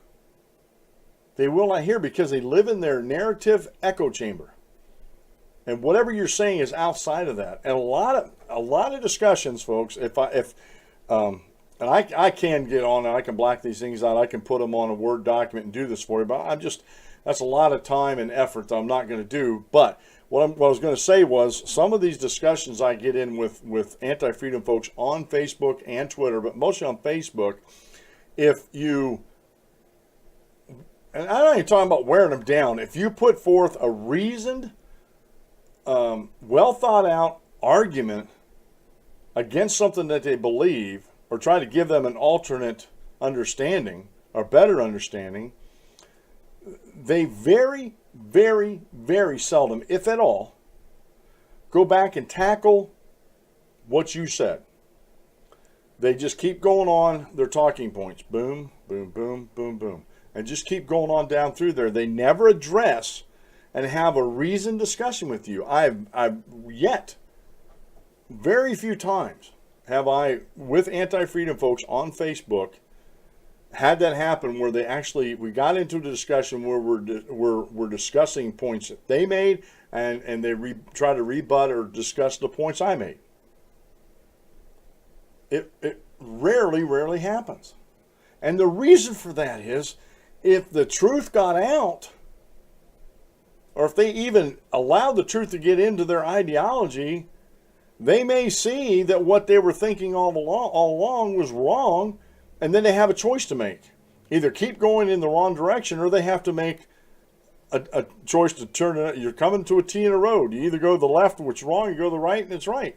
They will not hear because they live in their narrative echo chamber. And whatever you're saying is outside of that. And a lot of discussions, folks, and I can get on and I can black these things out. I can put them on a Word document and do this for you, but that's a lot of time and effort that I'm not going to do. But what I was going to say was some of these discussions I get in with anti-freedom folks on Facebook and Twitter, but mostly on Facebook, if you, and I'm not even talking about wearing them down, if you put forth a reasoned, well thought out argument against something that they believe, or try to give them an alternate understanding or better understanding, they very, very, very seldom, if at all, go back and tackle what you said. They just keep going on their talking points. Boom, boom, boom, boom, boom. And just keep going on down through there. They never address and have a reasoned discussion with you. I've yet, very few times have I, with anti-freedom folks on Facebook, had that happen where we got into the discussion where we're discussing points that they made, and they try to rebut or discuss the points I made. It rarely happens. And the reason for that is, if the truth got out, or if they even allowed the truth to get into their ideology, they may see that what they were thinking all along was wrong, and then they have a choice to make. Either keep going in the wrong direction, or they have to make a choice to turn it. You're coming to a T in a road. You either go to the left, which is wrong, you go to the right, and it's right.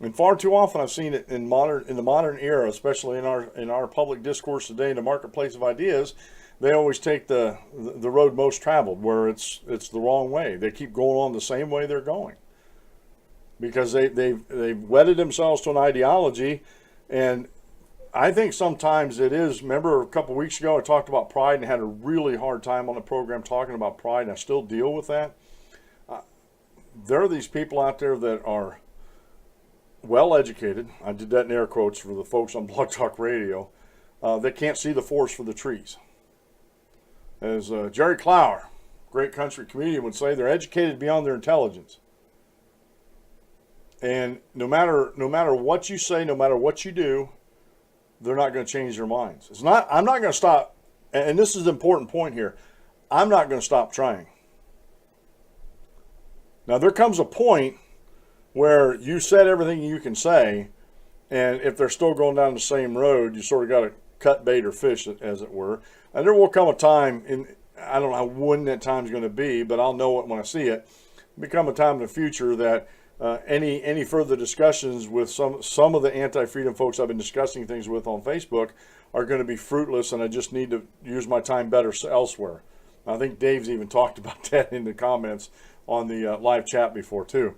And far too often I've seen it in the modern era, especially in our public discourse today, in the marketplace of ideas. They always take the road most traveled, where it's the wrong way. They keep going on the same way they're going, because they've wedded themselves to an ideology. And I think sometimes it is. Remember a couple of weeks ago I talked about pride and had a really hard time on the program talking about pride, and I still deal with that. There are these people out there that are well educated. I did that in air quotes for the folks on Blog Talk Radio, that can't see the forest for the trees. As Jerry Clower, great country comedian, would say, they're educated beyond their intelligence. And no matter what you say, no matter what you do, they're not going to change their minds. I'm not going to stop, and this is the important point here, I'm not going to stop trying. Now there comes a point where you said everything you can say, and if they're still going down the same road, you sort of got to cut bait or fish, as it were. And there will come a time, I don't know when that time's going to be, but I'll know it when I see it. Become a time in the future that any further discussions with some of the anti-freedom folks I've been discussing things with on Facebook are going to be fruitless, and I just need to use my time better elsewhere. I think Dave's even talked about that in the comments on the live chat before too.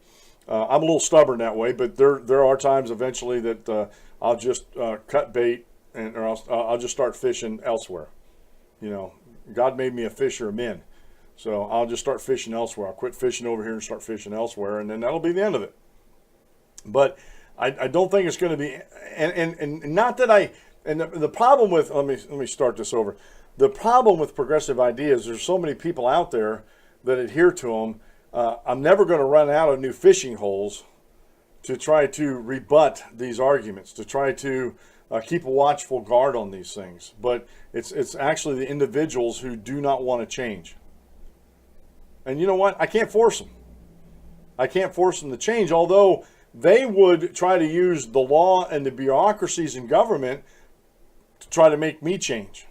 I'm a little stubborn that way, but there are times eventually that I'll just cut bait, or I'll just start fishing elsewhere. You know, God made me a fisher of men, so I'll just start fishing elsewhere. I'll quit fishing over here and start fishing elsewhere, and then that'll be the end of it. But I don't think it's going to be, and not that the problem with, let me start this over. The problem with progressive ideas, there's so many people out there that adhere to them. I'm never going to run out of new fishing holes to try to rebut these arguments, to try to keep a watchful guard on these things. But it's actually the individuals who do not want to change. And you know what? I can't force them. I can't force them to change, although they would try to use the law and the bureaucracies in government to try to make me change.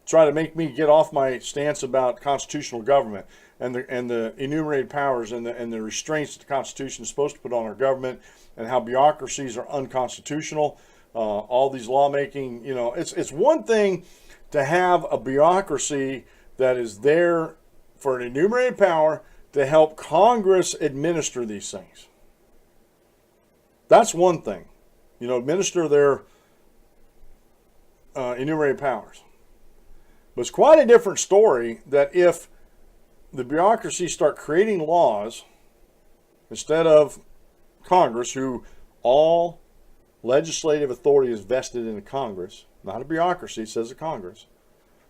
Try to make me get off my stance about constitutional government and the enumerated powers and the restraints that the Constitution is supposed to put on our government, and how bureaucracies are unconstitutional. All these lawmaking, it's one thing to have a bureaucracy that is there for an enumerated power to help Congress administer these things. That's one thing, administer their enumerated powers. But it's quite a different story that if the bureaucracies start creating laws instead of Congress, who all legislative authority is vested in the Congress, not a bureaucracy, it says the Congress.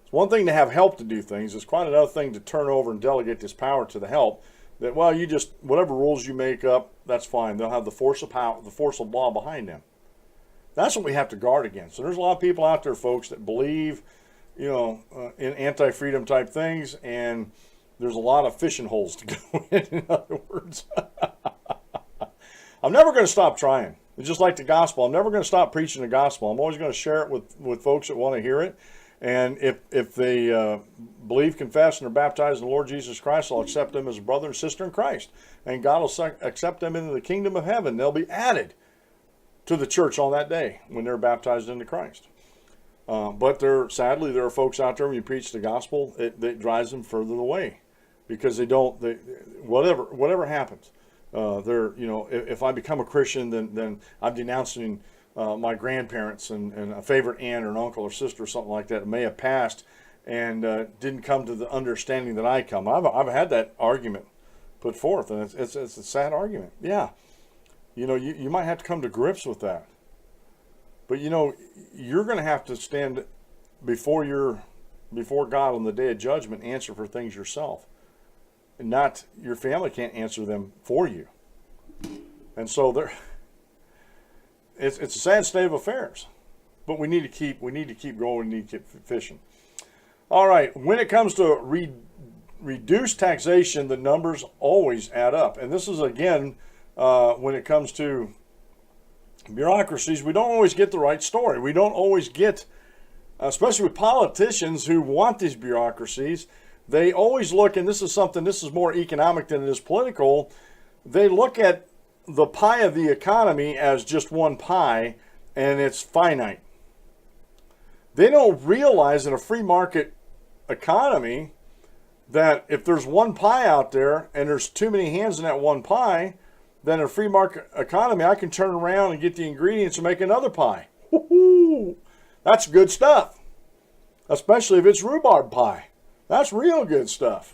It's one thing to have help to do things. It's quite another thing to turn over and delegate this power to the help. That, well, you just, whatever rules you make up, that's fine. They'll have the force of power, the force of law behind them. That's what we have to guard against. So there's a lot of people out there, folks, that believe, in anti-freedom type things, and there's a lot of fishing holes to go in other words. I'm never going to stop trying. It's just like the gospel. I'm never going to stop preaching the gospel. I'm always going to share it with folks that want to hear it. And if they believe, confess, and are baptized in the Lord Jesus Christ, I'll accept them as a brother and sister in Christ. And God will accept them into the kingdom of heaven. They'll be added to the church on that day when they're baptized into Christ. But sadly, there are folks out there, when you preach the gospel, it drives them further away, because whatever happens, if I become a Christian, then I'm denouncing my grandparents and a favorite aunt or an uncle or sister or something like that may have passed and didn't come to the understanding that I come. I've had that argument put forth, and it's a sad argument. Yeah, you might have to come to grips with that. But you know, you're going to have to stand before God on the day of judgment, answer for things yourself. And not your family can't answer them for you. And so it's a sad state of affairs. But we need to keep going, we need to keep fishing. All right, when it comes to reduced taxation, the numbers always add up. And this is, again, when it comes to bureaucracies, we don't always get the right story. We don't always get, especially with politicians who want these bureaucracies, they always look, and this is more economic than it is political, they look at the pie of the economy as just one pie, and it's finite. They don't realize in a free market economy that if there's one pie out there and there's too many hands in that one pie, then in a free market economy, I can turn around and get the ingredients and make another pie. Woo-hoo! That's good stuff, especially if it's rhubarb pie. That's real good stuff,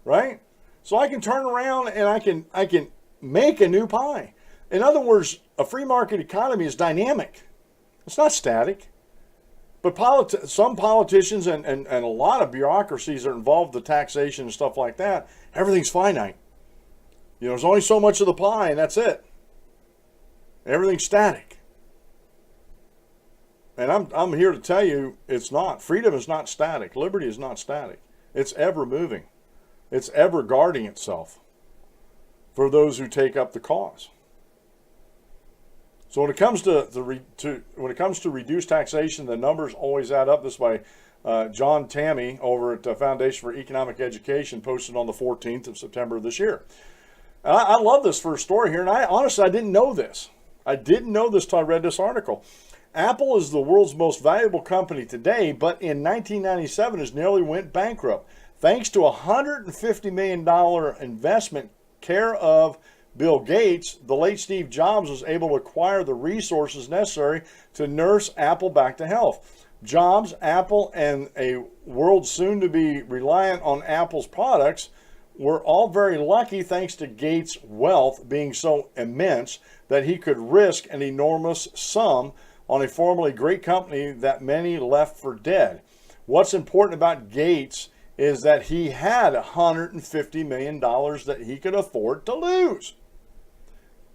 right? So I can turn around and I can make a new pie. In other words, a free market economy is dynamic. It's not static. But some politicians and a lot of bureaucracies are involved with taxation and stuff like that. Everything's finite. You know, there's only so much of the pie, and that's it. Everything's static. And I'm here to tell you it's not. Freedom is not static. Liberty is not static. It's ever moving. It's ever guarding itself for those who take up the cause. So when it comes to reduced taxation, the numbers always add up. This by John Tammy over at Foundation for Economic Education, posted on the 14th of September of this year. And I love this first story here, and honestly I didn't know this. I didn't know this till I read this article. Apple is the world's most valuable company today, but in 1997 it nearly went bankrupt. Thanks to a $150 million investment care of Bill Gates, the late Steve Jobs was able to acquire the resources necessary to nurse Apple back to health. Jobs, Apple, and a world soon to be reliant on Apple's products were all very lucky thanks to Gates' wealth being so immense that he could risk an enormous sum on a formerly great company that many left for dead. What's important about Gates is that he had $150 million that he could afford to lose.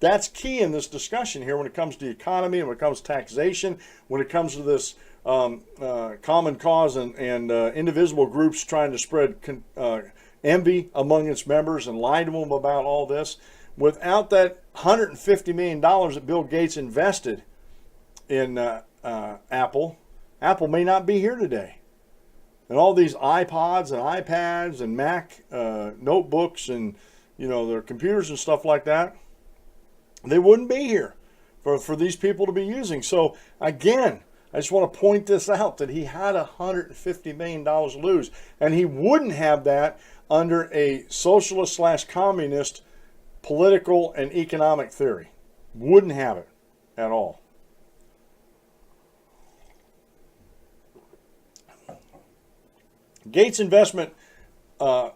That's key in this discussion here when it comes to the economy, and when it comes to taxation, when it comes to this common cause and indivisible groups trying to spread envy among its members and lie to them about all this. Without that $150 million that Bill Gates invested in Apple, Apple may not be here today. And all these iPods and iPads and Mac notebooks and their computers and stuff like that, they wouldn't be here for these people to be using. So again, I just want to point this out, that he had $150 million to lose, and he wouldn't have that under a socialist/communist political and economic theory. Wouldn't have it at all. Gates' investment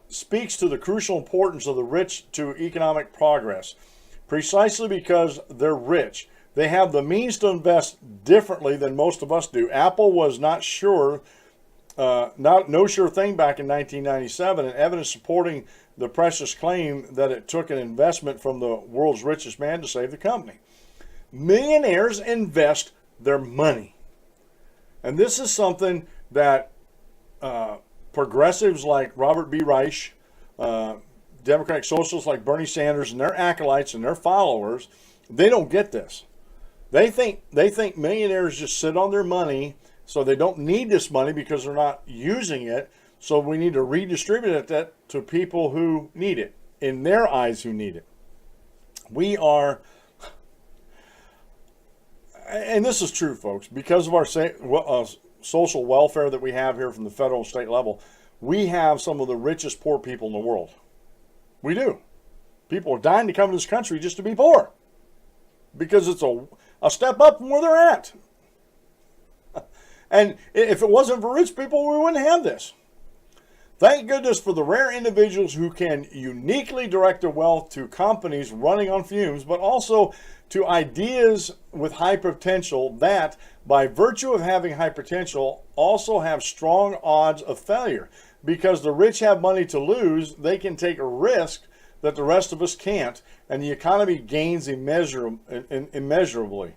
speaks to the crucial importance of the rich to economic progress. Precisely because they're rich, they have the means to invest differently than most of us do. Apple was no sure thing back in 1997, and evidence supporting the precious claim that it took an investment from the world's richest man to save the company. Millionaires invest their money, and this is something that progressives like Robert B. Reich, Democratic socialists like Bernie Sanders and their acolytes and their followers, they don't get this. They think millionaires just sit on their money, so they don't need this money because they're not using it. So we need to redistribute that to people who need it, in their eyes who need it. We are, and this is true, folks, because of our social welfare that we have here from the federal and state level, we have some of the richest poor people in the world. We do. People are dying to come to this country just to be poor, because it's a step up from where they're at. And if it wasn't for rich people, we wouldn't have this. Thank goodness for the rare individuals who can uniquely direct their wealth to companies running on fumes, but also to ideas with high potential that, by virtue of having high potential, also have strong odds of failure. Because the rich have money to lose, they can take a risk that the rest of us can't, and the economy gains immeasurably.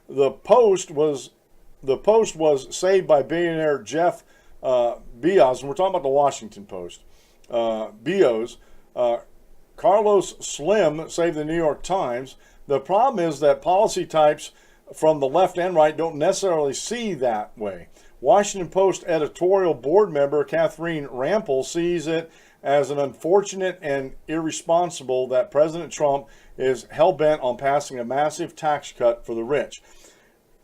The Post was saved by billionaire Jeff Bezos, and we're talking about the Washington Post. Bezos. Carlos Slim saved the New York Times. The problem is that policy types from the left and right don't necessarily see that way. Washington Post editorial board member Catherine Rampell sees it as an unfortunate and irresponsible that President Trump is hell-bent on passing a massive tax cut for the rich.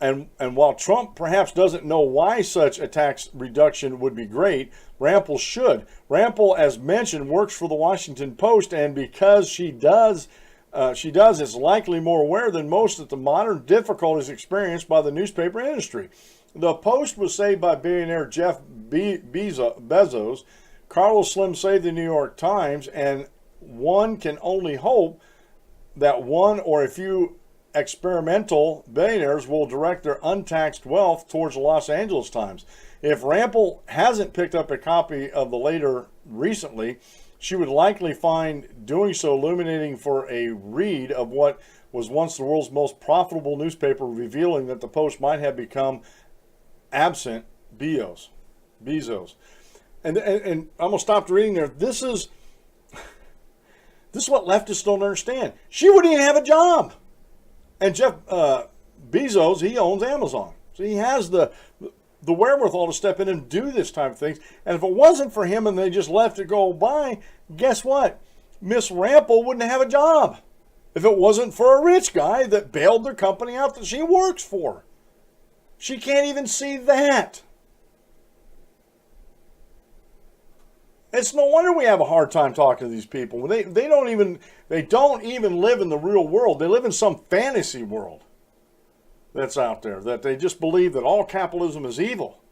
And while Trump perhaps doesn't know why such a tax reduction would be great, Rampell should. Rampell, as mentioned, works for the Washington Post, and because she does, is likely more aware than most of the modern difficulties experienced by the newspaper industry. The Post was saved by billionaire Jeff Bezos. Carlos Slim saved the New York Times, and one can only hope that one or a few experimental billionaires will direct their untaxed wealth towards the Los Angeles Times. If Rampell hasn't picked up a copy of the later recently, she would likely find doing so illuminating for a read of what was once the world's most profitable newspaper, revealing that the Post might have become absent Bezos. And I'm going to stop reading there. This is what leftists don't understand. She wouldn't even have a job. And Jeff Bezos, he owns Amazon. So he has the wherewithal to step in and do this type of things. And if it wasn't for him and they just left it go by, guess what? Miss Rampell wouldn't have a job if it wasn't for a rich guy that bailed their company out that she works for. She can't even see that. It's no wonder we have a hard time talking to these people. They don't even live in the real world. They live in some fantasy world that's out there, that they just believe that all capitalism is evil.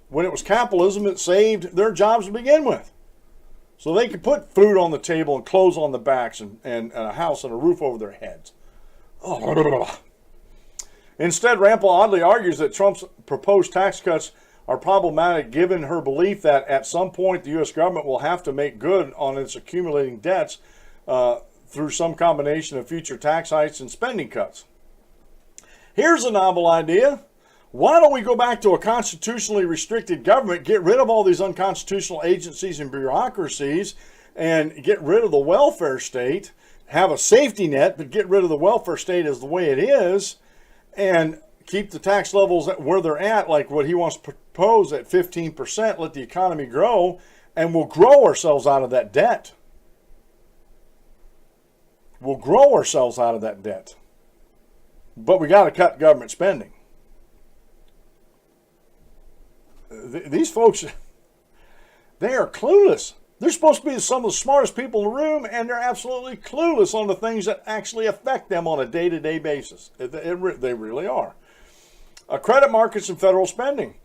When it was capitalism, it saved their jobs to begin with. So they could put food on the table and clothes on the backs and a house and a roof over their heads. Oh. Instead, Rampell oddly argues that Trump's proposed tax cuts are problematic given her belief that at some point the U.S. government will have to make good on its accumulating debts through some combination of future tax hikes and spending cuts. Here's a novel idea. Why don't we go back to a constitutionally restricted government, get rid of all these unconstitutional agencies and bureaucracies, and get rid of the welfare state, have a safety net, but get rid of the welfare state as the way it is, and keep the tax levels where they're at, like what he wants to propose at 15%, let the economy grow, and we'll grow ourselves out of that debt. We'll grow ourselves out of that debt. But we got to cut government spending. These folks, they are clueless. They're supposed to be some of the smartest people in the room, and they're absolutely clueless on the things that actually affect them on a day-to-day basis. They really are. Credit markets and federal spending.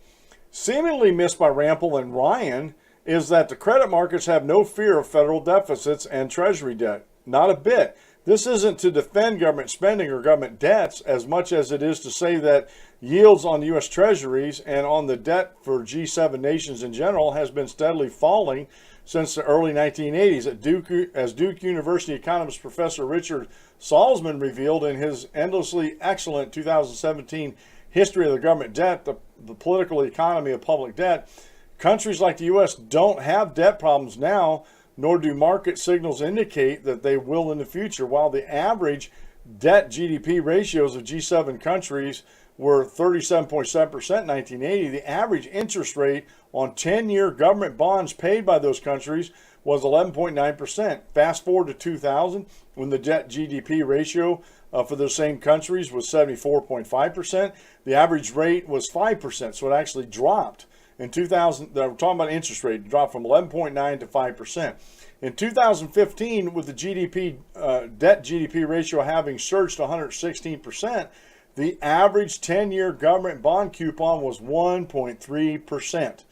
Seemingly missed by Rampell and Ryan is that the credit markets have no fear of federal deficits and treasury debt. Not a bit. This isn't to defend government spending or government debts as much as it is to say that yields on U.S. treasuries and on the debt for G7 nations in general has been steadily falling since the early 1980s. As Duke University economist Professor Richard Salzman revealed in his endlessly excellent 2017 History of the Government Debt, the Political Economy of Public Debt, countries like the U.S. don't have debt problems now, nor do market signals indicate that they will in the future. While the average debt GDP ratios of G7 countries were 37.7% in 1980, the average interest rate on 10-year government bonds paid by those countries was 11.9%. Fast forward to 2000, when the debt GDP ratio for those same countries was 74.5%. The average rate was 5%, so it actually dropped. In 2000, we're talking about interest rate, it dropped from 11.9 to 5%. In 2015, with the debt GDP ratio having surged to 116%, the average 10-year government bond coupon was 1.3%.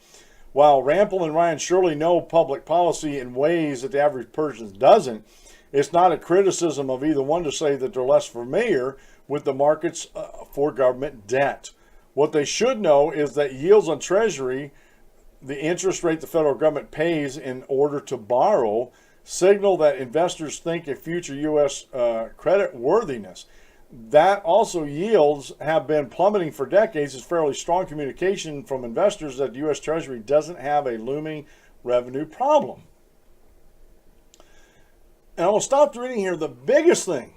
while Rampel and Ryan surely know public policy in ways that the average person doesn't, it's not a criticism of either one to say that they're less familiar with the markets for government debt. What they should know is that yields on Treasury, the interest rate the federal government pays in order to borrow, signal that investors think of future U.S. credit worthiness. That also yields have been plummeting for decades is fairly strong communication from investors that the U.S. Treasury doesn't have a looming revenue problem. And I will stop reading here. The biggest thing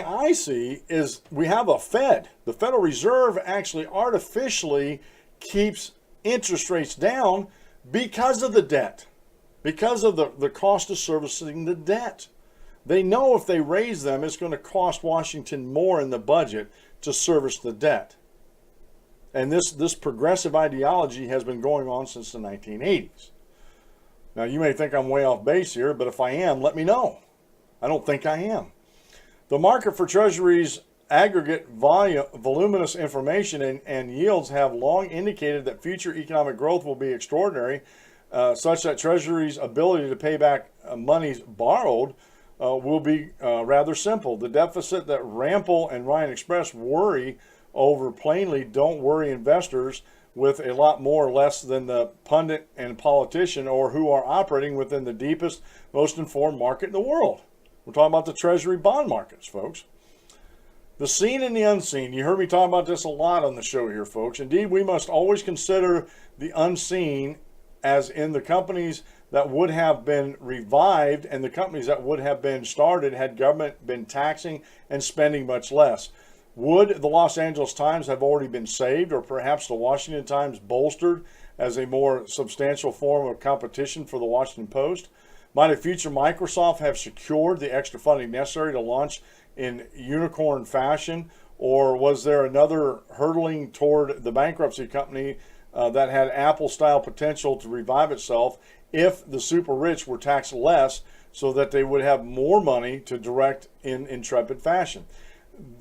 I see is we have a Fed. The Federal Reserve actually artificially keeps interest rates down because of the debt, because of the cost of servicing the debt. They know if they raise them, it's going to cost Washington more in the budget to service the debt. And this progressive ideology has been going on since the 1980s. Now, you may think I'm way off base here, but if I am, let me know. I don't think I am. The market for Treasuries aggregate voluminous information and yields have long indicated that future economic growth will be extraordinary, such that Treasury's ability to pay back monies borrowed will be rather simple. The deficit that Rampel and Ryan Express worry over plainly don't worry investors with a lot more or less than the pundit and politician or who are operating within the deepest, most informed market in the world. We're talking about the Treasury bond markets, folks. The seen and the unseen. You heard me talk about this a lot on the show here, folks. Indeed, we must always consider the unseen, as in the companies that would have been revived and the companies that would have been started had government been taxing and spending much less. Would the Los Angeles Times have already been saved, or perhaps the Washington Times bolstered as a more substantial form of competition for the Washington Post? Might a future Microsoft have secured the extra funding necessary to launch in unicorn fashion, or was there another hurtling toward the bankruptcy company that had Apple-style potential to revive itself if the super rich were taxed less so that they would have more money to direct in intrepid fashion?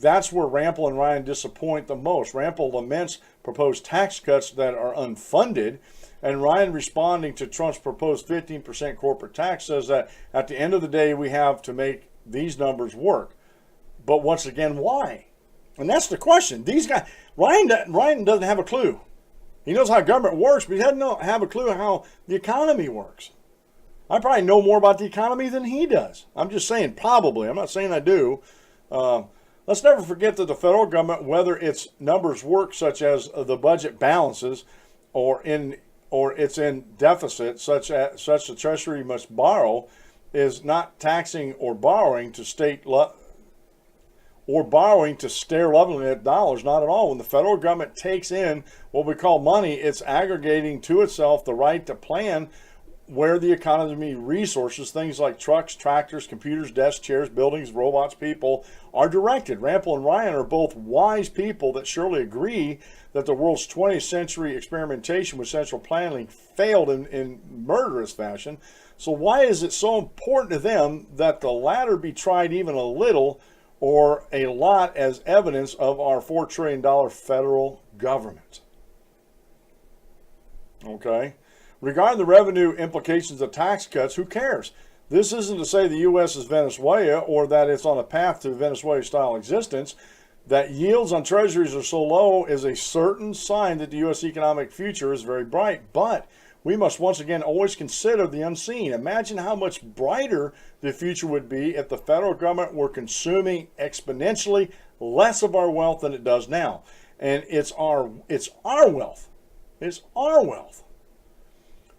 That's where Rampel and Ryan disappoint the most. Rampel laments proposed tax cuts that are unfunded, and Ryan, responding to Trump's proposed 15% corporate tax, says that at the end of the day, we have to make these numbers work. But once again, why? And that's the question. These guys, Ryan doesn't have a clue. He knows how government works, but he doesn't have a clue how the economy works. I probably know more about the economy than he does. I'm just saying probably. I'm not saying I do. Let's never forget that the federal government, whether its numbers work, such as the budget balances, or it's in deficit, such the Treasury must borrow, is not taxing or borrowing to stare lovingly at dollars. Not at all. When the federal government takes in what we call money, it's aggregating to itself the right to plan where the economy resources, things like trucks, tractors, computers, desks, chairs, buildings, robots, people, are directed. Rampel and Ryan are both wise people that surely agree that the world's 20th century experimentation with central planning failed in murderous fashion. So why is it so important to them that the latter be tried even a little or a lot as evidence of our $4 trillion federal government? Okay. Regarding the revenue implications of tax cuts, who cares? This isn't to say the U.S. is Venezuela or that it's on a path to Venezuela-style existence. That yields on treasuries are so low is a certain sign that the U.S. economic future is very bright. But we must once again always consider the unseen. Imagine how much brighter the future would be if the federal government were consuming exponentially less of our wealth than it does now. And it's our wealth. It's our wealth.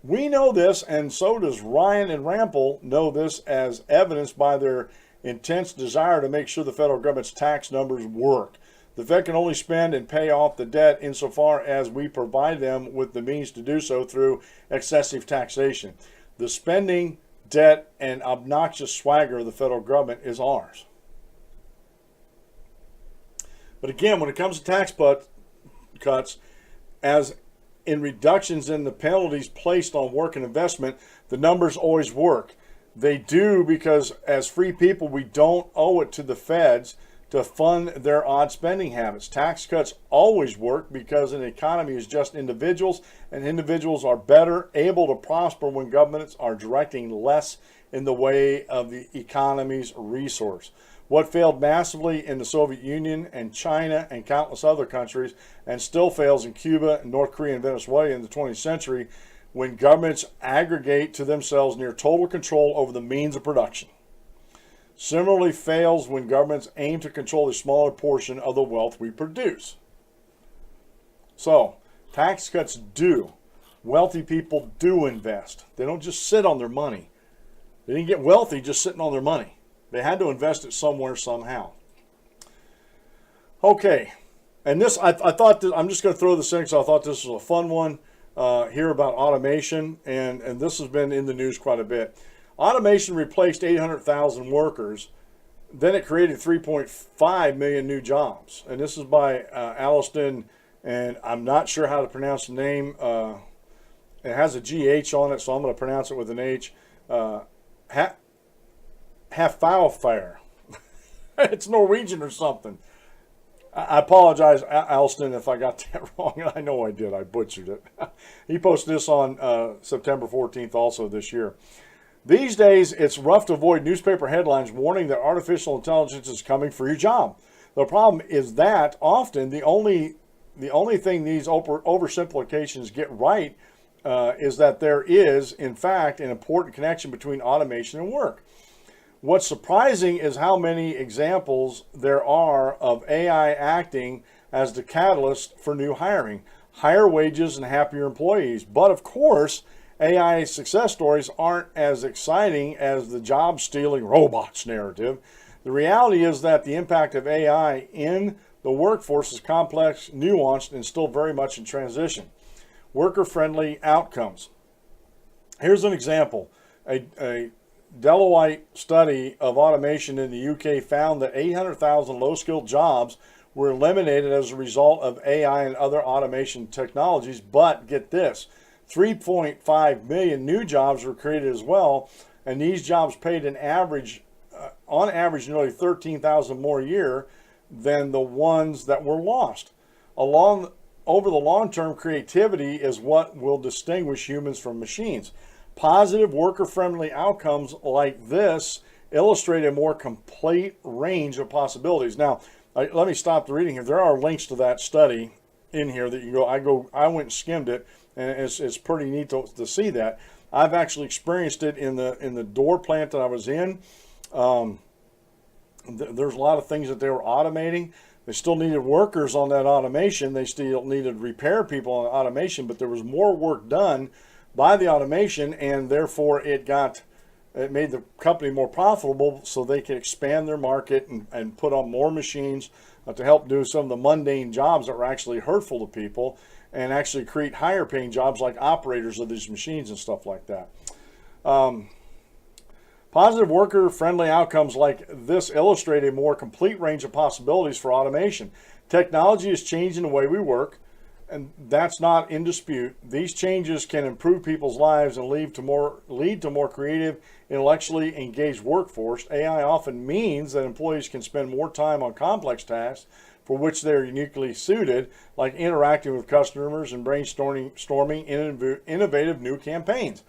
We know this, and so does Ryan and Rampel know this, as evidenced by their intense desire to make sure the federal government's tax numbers work. The Fed can only spend and pay off the debt insofar as we provide them with the means to do so through excessive taxation. The spending, debt, and obnoxious swagger of the federal government is ours. But again, when it comes to tax cuts, as in reductions in the penalties placed on work and investment, the numbers always work. They do because as free people, we don't owe it to the feds to fund their odd spending habits. Tax cuts always work because an economy is just individuals, and individuals are better able to prosper when governments are directing less in the way of the economy's resource. What failed massively in the Soviet Union and China and countless other countries, and still fails in Cuba, North Korea, and Venezuela in the 20th century, when governments aggregate to themselves near total control over the means of production. Similarly fails when governments aim to control a smaller portion of the wealth we produce. So, tax cuts do. Wealthy people do invest. They don't just sit on their money. They didn't get wealthy just sitting on their money. They had to invest it somewhere, somehow. Okay, and this, I thought, I'm just going to throw this in because I thought this was a fun one here about automation, and this has been in the news quite a bit. Automation replaced 800,000 workers. Then it created 3.5 million new jobs. And this is by Alliston, and I'm not sure how to pronounce the name. It has a GH on it, so I'm going to pronounce it with an H. Hafalfire. It's Norwegian or something. I apologize, Alston, if I got that wrong. I know I did. I butchered it. He posted this on September 14th also this year. These days, it's rough to avoid newspaper headlines warning that artificial intelligence is coming for your job. The problem is that often the only thing these oversimplifications get right is that there is, in fact, an important connection between automation and work. What's surprising is how many examples there are of AI acting as the catalyst for new hiring, higher wages, and happier employees. But of course, AI success stories aren't as exciting as the job-stealing robots narrative. The reality is that the impact of AI in the workforce is complex, nuanced, and still very much in transition. Worker-friendly outcomes. Here's an example. A Deloitte study of automation in the UK found that 800,000 low-skilled jobs were eliminated as a result of AI and other automation technologies, but get this, 3.5 million new jobs were created as well, and these jobs paid on average nearly 13,000 more a year than the ones that were lost. Over the long term, creativity is what will distinguish humans from machines. Positive worker-friendly outcomes like this illustrate a more complete range of possibilities. Now, let me stop the reading here. There are links to that study in here that you go. I went and skimmed it, and it's pretty neat to see that. I've actually experienced it in the door plant that I was in. There's a lot of things that they were automating. They still needed workers on that automation. They still needed repair people on automation, but there was more work done by the automation, and therefore it made the company more profitable so they could expand their market and put on more machines to help do some of the mundane jobs that were actually hurtful to people, and actually create higher paying jobs like operators of these machines and stuff like that. Positive worker-friendly outcomes like this illustrate a more complete range of possibilities for automation. Technology is changing the way we work, and that's not in dispute. These changes can improve people's lives and lead to more creative, intellectually engaged workforce. AI often means that employees can spend more time on complex tasks for which they are uniquely suited, like interacting with customers and brainstorming innovative new campaigns.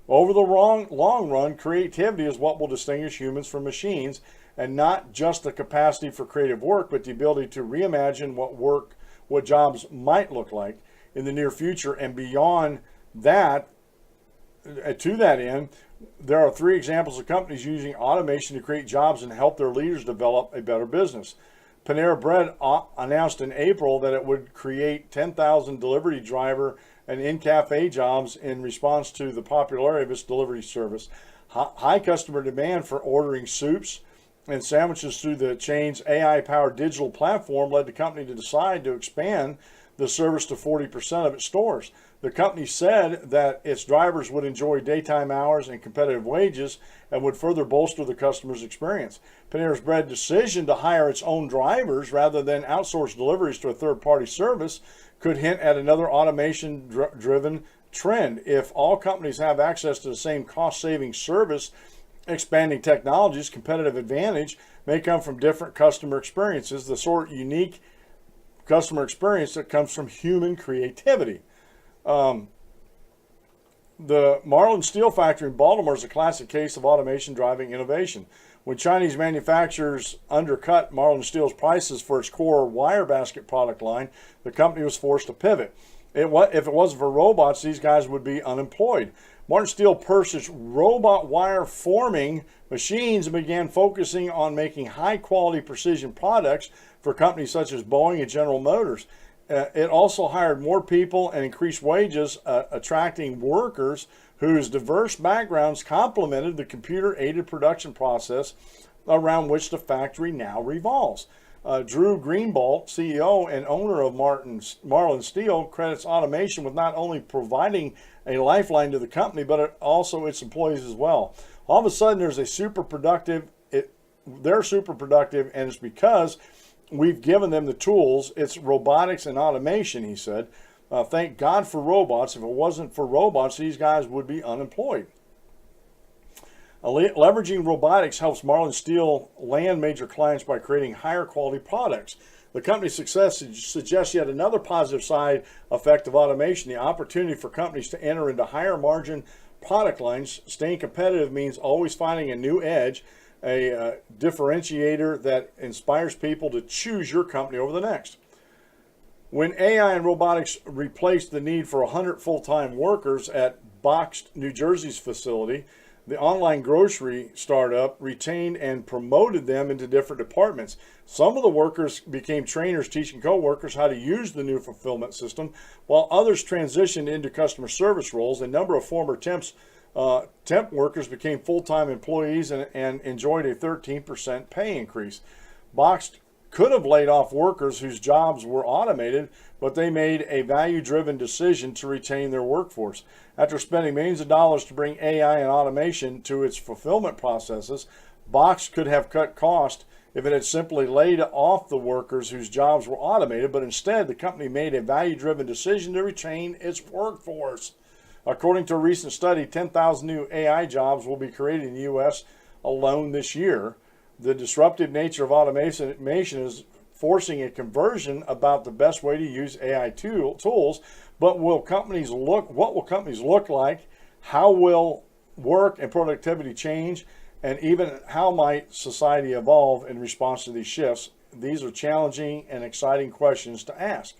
Over the long run, creativity is what will distinguish humans from machines, and not just the capacity for creative work, but the ability to reimagine what jobs might look like in the near future. And beyond that, to that end, there are 3 examples of companies using automation to create jobs and help their leaders develop a better business. Panera Bread announced in April that it would create 10,000 delivery driver and in-cafe jobs in response to the popularity of its delivery service. High customer demand for ordering soups and sandwiches through the chain's AI-powered digital platform led the company to decide to expand the service to 40% of its stores. The company said that its drivers would enjoy daytime hours and competitive wages and would further bolster the customer's experience. Panera Bread's decision to hire its own drivers rather than outsource deliveries to a third-party service could hint at another automation-driven trend. If all companies have access to the same cost-saving service expanding technologies, competitive advantage may come from different customer experiences, the sort of unique customer experience that comes from human creativity. The Marlin Steel factory in Baltimore is a classic case of automation driving innovation. When Chinese manufacturers undercut Marlin Steel's prices for its core wire basket product line, the company was forced to pivot. If it wasn't for robots, these guys would be unemployed. Marlin Steel purchased robot wire forming machines and began focusing on making high-quality precision products for companies such as Boeing and General Motors. It also hired more people and increased wages, attracting workers whose diverse backgrounds complemented the computer-aided production process around which the factory now revolves. Drew Greenbalt, CEO and owner of Marlin Steel, credits automation with not only providing a lifeline to the company, but also its employees as well. All of a sudden, they're super productive, and it's because we've given them the tools. It's robotics and automation, he said. Thank God for robots. If it wasn't for robots, these guys would be unemployed. Leveraging robotics helps Marlin Steel land major clients by creating higher quality products. The company's success suggests yet another positive side effect of automation, the opportunity for companies to enter into higher margin product lines. Staying competitive means always finding a new edge, a differentiator that inspires people to choose your company over the next. When AI and robotics replaced the need for 100 full-time workers at Boxed, New Jersey's facility, the online grocery startup retained and promoted them into different departments. Some of the workers became trainers teaching co-workers how to use the new fulfillment system, while others transitioned into customer service roles. A number of former temp workers became full-time employees and enjoyed a 13% pay increase. Boxed could have laid off workers whose jobs were automated, but they made a value-driven decision to retain their workforce. After spending millions of dollars to bring AI and automation to its fulfillment processes, Boxed could have cut costs if it had simply laid off the workers whose jobs were automated, but instead the company made a value-driven decision to retain its workforce. According to a recent study, 10,000 new AI jobs will be created in the U.S. alone this year. The disruptive nature of automation is forcing a conversion about the best way to use AI tools. But what will companies look like? How will work and productivity change? And even how might society evolve in response to these shifts? These are challenging and exciting questions to ask.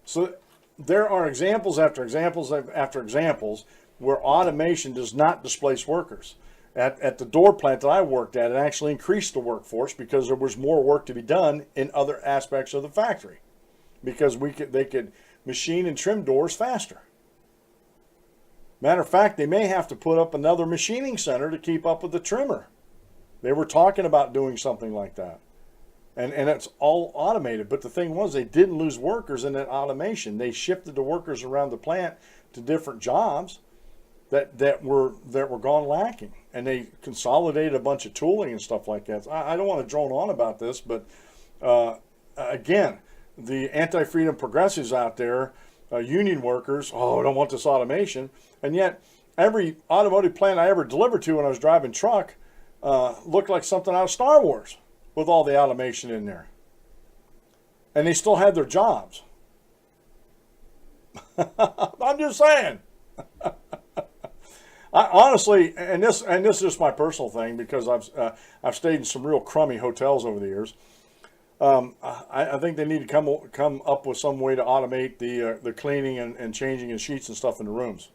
So there are examples after examples after examples where automation does not displace workers. At the door plant that I worked at, it actually increased the workforce because there was more work to be done in other aspects of the factory, because they could machine and trim doors faster. Matter of fact, they may have to put up another machining center to keep up with the trimmer. They were talking about doing something like that. And it's all automated. But the thing was, they didn't lose workers in that automation. They shifted the workers around the plant to different jobs that were gone lacking. And they consolidated a bunch of tooling and stuff like that. I don't want to drone on about this, but again, the anti-freedom progressives out there, union workers, I don't want this automation. And yet, every automotive plant I ever delivered to when I was driving truck looked like something out of Star Wars with all the automation in there. And they still had their jobs. I'm just saying. I honestly, and this is just my personal thing, because I've stayed in some real crummy hotels over the years. I think they need to come up with some way to automate the cleaning and changing of sheets and stuff in the rooms,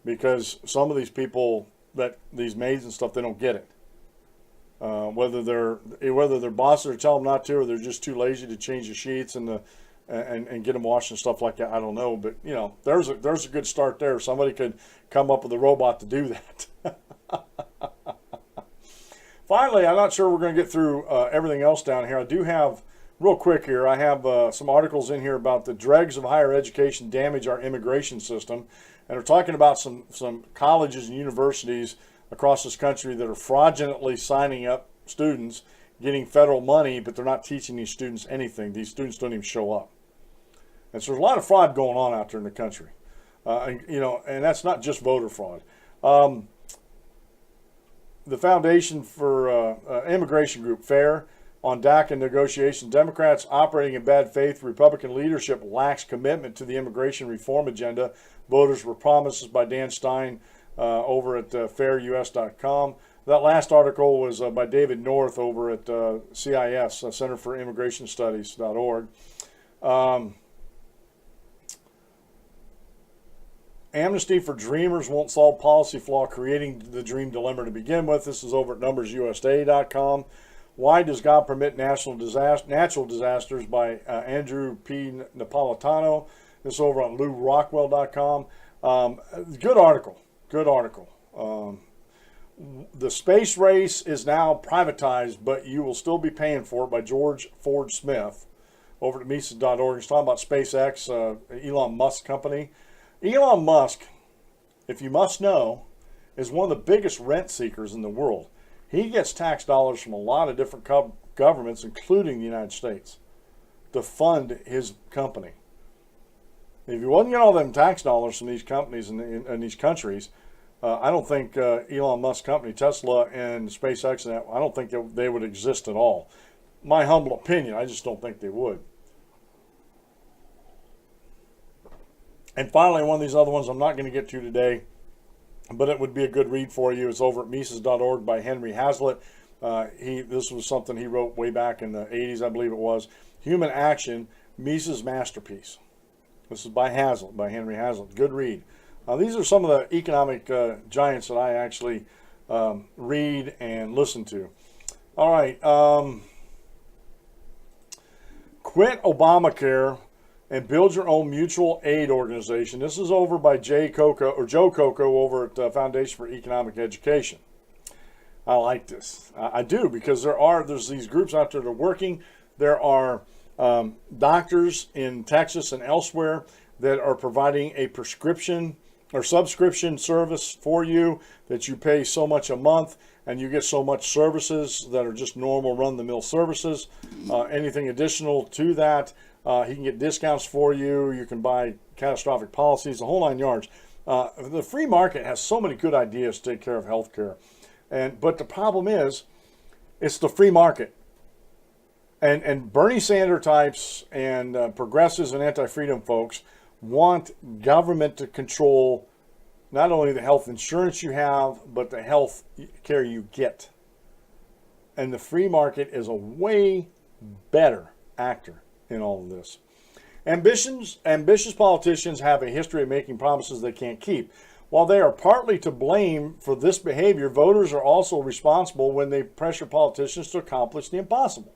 because some of these people, these maids and stuff, they don't get it. Whether their bosses are telling them not to, or they're just too lazy to change the sheets and get them washed and stuff like that. I don't know, but there's a good start there. Somebody could come up with a robot to do that. Finally, I'm not sure we're going to get through everything else down here. I do have, real quick here, I have some articles in here about the dregs of higher education damage our immigration system. And we're talking about some colleges and universities across this country that are fraudulently signing up students, getting federal money, but they're not teaching these students anything. These students don't even show up. And so there's a lot of fraud going on out there in the country. And that's not just voter fraud. the Foundation for Immigration Group, FAIR, on DACA negotiations. Democrats operating in bad faith. Republican leadership lacks commitment to the immigration reform agenda. Voters were promises by Dan Stein over at fairus.com. That last article was by David North over at CIS, Center for Immigration Studies.org. Amnesty for Dreamers won't solve policy flaw creating the dream dilemma to begin with. This is over at numbersusa.com. Why does God permit natural disasters by Andrew P. Napolitano. This is over on LouRockwell.com. Good article. Good article. The space race is now privatized, but you will still be paying for it, by George Ford Smith over at Mises.org. He's talking about SpaceX, Elon Musk company. Elon Musk, if you must know, is one of the biggest rent seekers in the world. He gets tax dollars from a lot of different governments, including the United States, to fund his company. If you wasn't getting all them tax dollars from these companies in these countries, I don't think Elon Musk's company, Tesla and SpaceX, I don't think they would exist at all. My humble opinion, I just don't think they would. And finally, one of these other ones I'm not going to get to today, but it would be a good read for you. It's over at Mises.org by Henry Hazlitt. This was something he wrote way back in the 80s, I believe it was. Human Action, Mises' Masterpiece. This is by Hazlitt, by Henry Hazlitt. Good read. These are some of the economic giants that I actually read and listen to. All right. Quit Obamacare and build your own mutual aid organization. This is over by Joe Coco over at Foundation for Economic Education. I like this. I do, because there's these groups out there that are working. There are doctors in Texas and elsewhere that are providing a prescription or subscription service for you that you pay so much a month and you get so much services that are just normal run-the-mill services. Anything additional to that, he can get discounts for you. You can buy catastrophic policies, the whole 9 yards. The free market has so many good ideas to take care of healthcare. But the problem is, it's the free market. And Bernie Sanders types and progressives and anti-freedom folks want government to control not only the health insurance you have, but the health care you get. And the free market is a way better actor in all of this. Ambitious politicians have a history of making promises they can't keep. While they are partly to blame for this behavior, voters are also responsible when they pressure politicians to accomplish the impossible.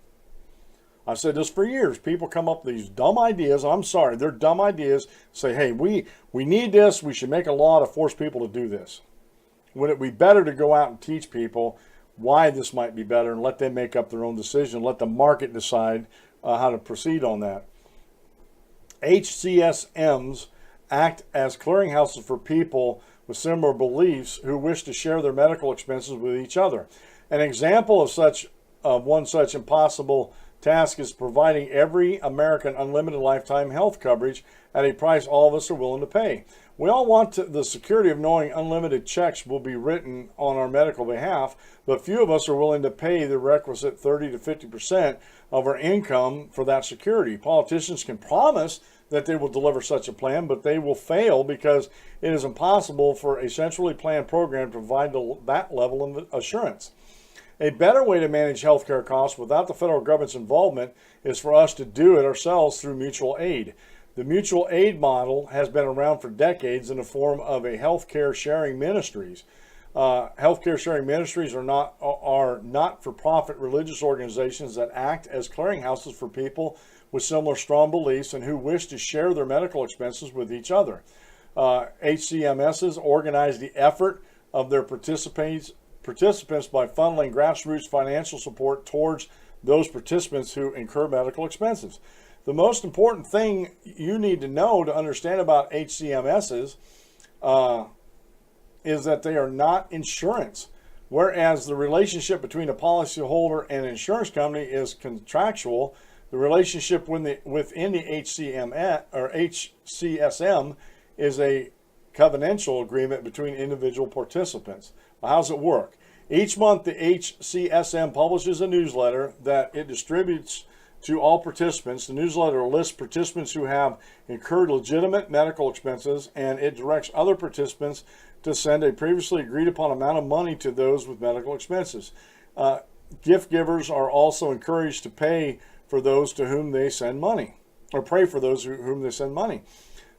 I've said this for years. People come up with these dumb ideas. I'm sorry, they're dumb ideas. Say, hey, we need this. We should make a law to force people to do this. Wouldn't it be better to go out and teach people why this might be better and let them make up their own decision, let the market decide how to proceed on that? HCSMs act as clearinghouses for people with similar beliefs who wish to share their medical expenses with each other. An example of one such impossible task is providing every American unlimited lifetime health coverage at a price all of us are willing to pay. We all want the security of knowing unlimited checks will be written on our medical behalf, but few of us are willing to pay the requisite 30 to 50% of our income for that security. Politicians can promise that they will deliver such a plan, but they will fail because it is impossible for a centrally planned program to provide that level of assurance. A better way to manage healthcare costs without the federal government's involvement is for us to do it ourselves through mutual aid. The mutual aid model has been around for decades in the form of a healthcare sharing ministries. Healthcare sharing ministries are not-for-profit religious organizations that act as clearinghouses for people with similar strong beliefs and who wish to share their medical expenses with each other. HCMSs organize the effort of their participants by funneling grassroots financial support towards those participants who incur medical expenses. The most important thing you need to know to understand about HCMSs is that they are not insurance, whereas the relationship between a policyholder and an insurance company is contractual. The relationship within the HCM or HCSM is a covenantal agreement between individual participants. How does it work? Each month, the HCSM publishes a newsletter that it distributes to all participants. The newsletter lists participants who have incurred legitimate medical expenses, and it directs other participants to send a previously agreed upon amount of money to those with medical expenses. Gift givers are also encouraged to pay for those to whom they send money, or pray for those whom they send money.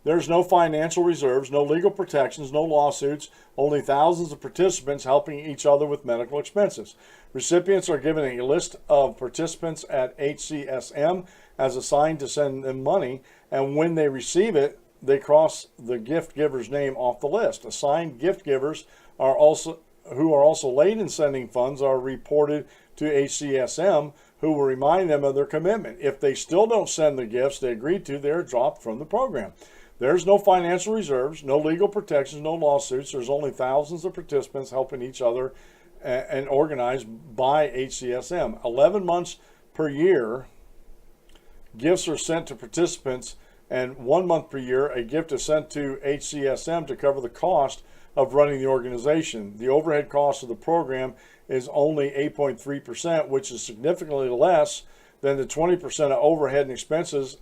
There's no financial reserves, no legal protections, no lawsuits, only thousands of participants helping each other with medical expenses. Recipients are given a list of participants at HCSM as assigned to send them money, and when they receive it, they cross the gift giver's name off the list. Assigned gift givers who are also late in sending funds are reported to HCSM, who will remind them of their commitment. If they still don't send the gifts they agreed to, they're dropped from the program. There's no financial reserves, no legal protections, no lawsuits. There's only thousands of participants helping each other and organized by HCSM. 11 months per year, gifts are sent to participants, and 1 month per year, a gift is sent to HCSM to cover the cost of running the organization. The overhead cost of the program is only 8.3%, which is significantly less than the 20% of overhead and expenses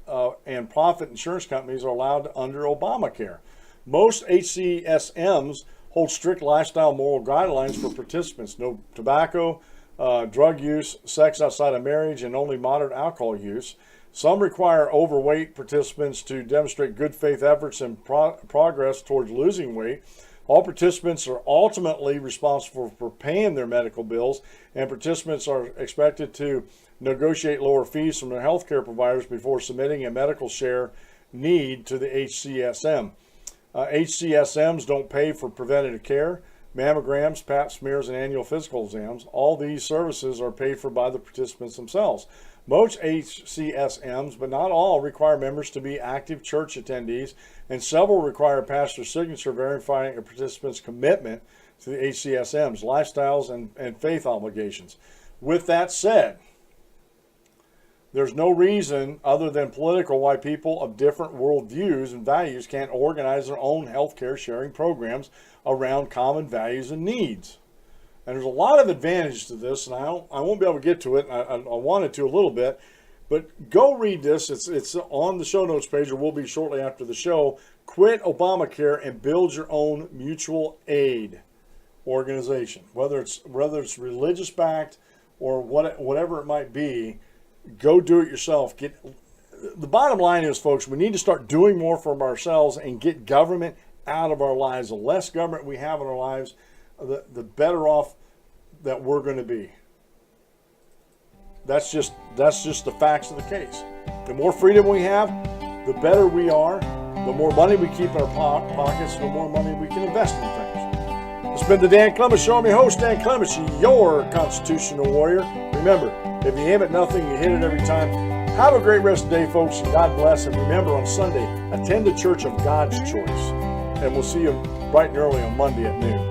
and profit insurance companies are allowed under Obamacare. Most HCSMs hold strict lifestyle moral guidelines for participants. No tobacco, drug use, sex outside of marriage, and only moderate alcohol use. Some require overweight participants to demonstrate good faith efforts and progress towards losing weight. All participants are ultimately responsible for paying their medical bills, and participants are expected to negotiate lower fees from their healthcare providers before submitting a medical share need to the HCSM. HCSMs don't pay for preventative care, mammograms, pap smears, and annual physical exams. All these services are paid for by the participants themselves. Most HCSMs, but not all, require members to be active church attendees, and several require a pastor's signature verifying a participant's commitment to the HCSM's lifestyles and faith obligations. With that said, there's no reason other than political why people of different worldviews and values can't organize their own healthcare sharing programs around common values and needs. And there's a lot of advantages to this, and I won't be able to get to it. I wanted to a little bit, but go read this. It's on the show notes page, or will be shortly after the show. Quit Obamacare and build your own mutual aid organization, whether it's religious backed or whatever it might be. Go do it yourself. The bottom line is, folks, we need to start doing more for ourselves and get government out of our lives. The less government we have in our lives, the better off that we're going to be. That's just the facts of the case. The more freedom we have, the better we are. The more money we keep in our pockets, the more money we can invest in things. It's been the Dan Clements Show. I'm your host, Dan Clements, your constitutional warrior. Remember, if you aim at nothing, you hit it every time. Have a great rest of the day, folks, and God bless. And remember, on Sunday, attend the Church of God's Choice. And we'll see you bright and early on Monday at noon.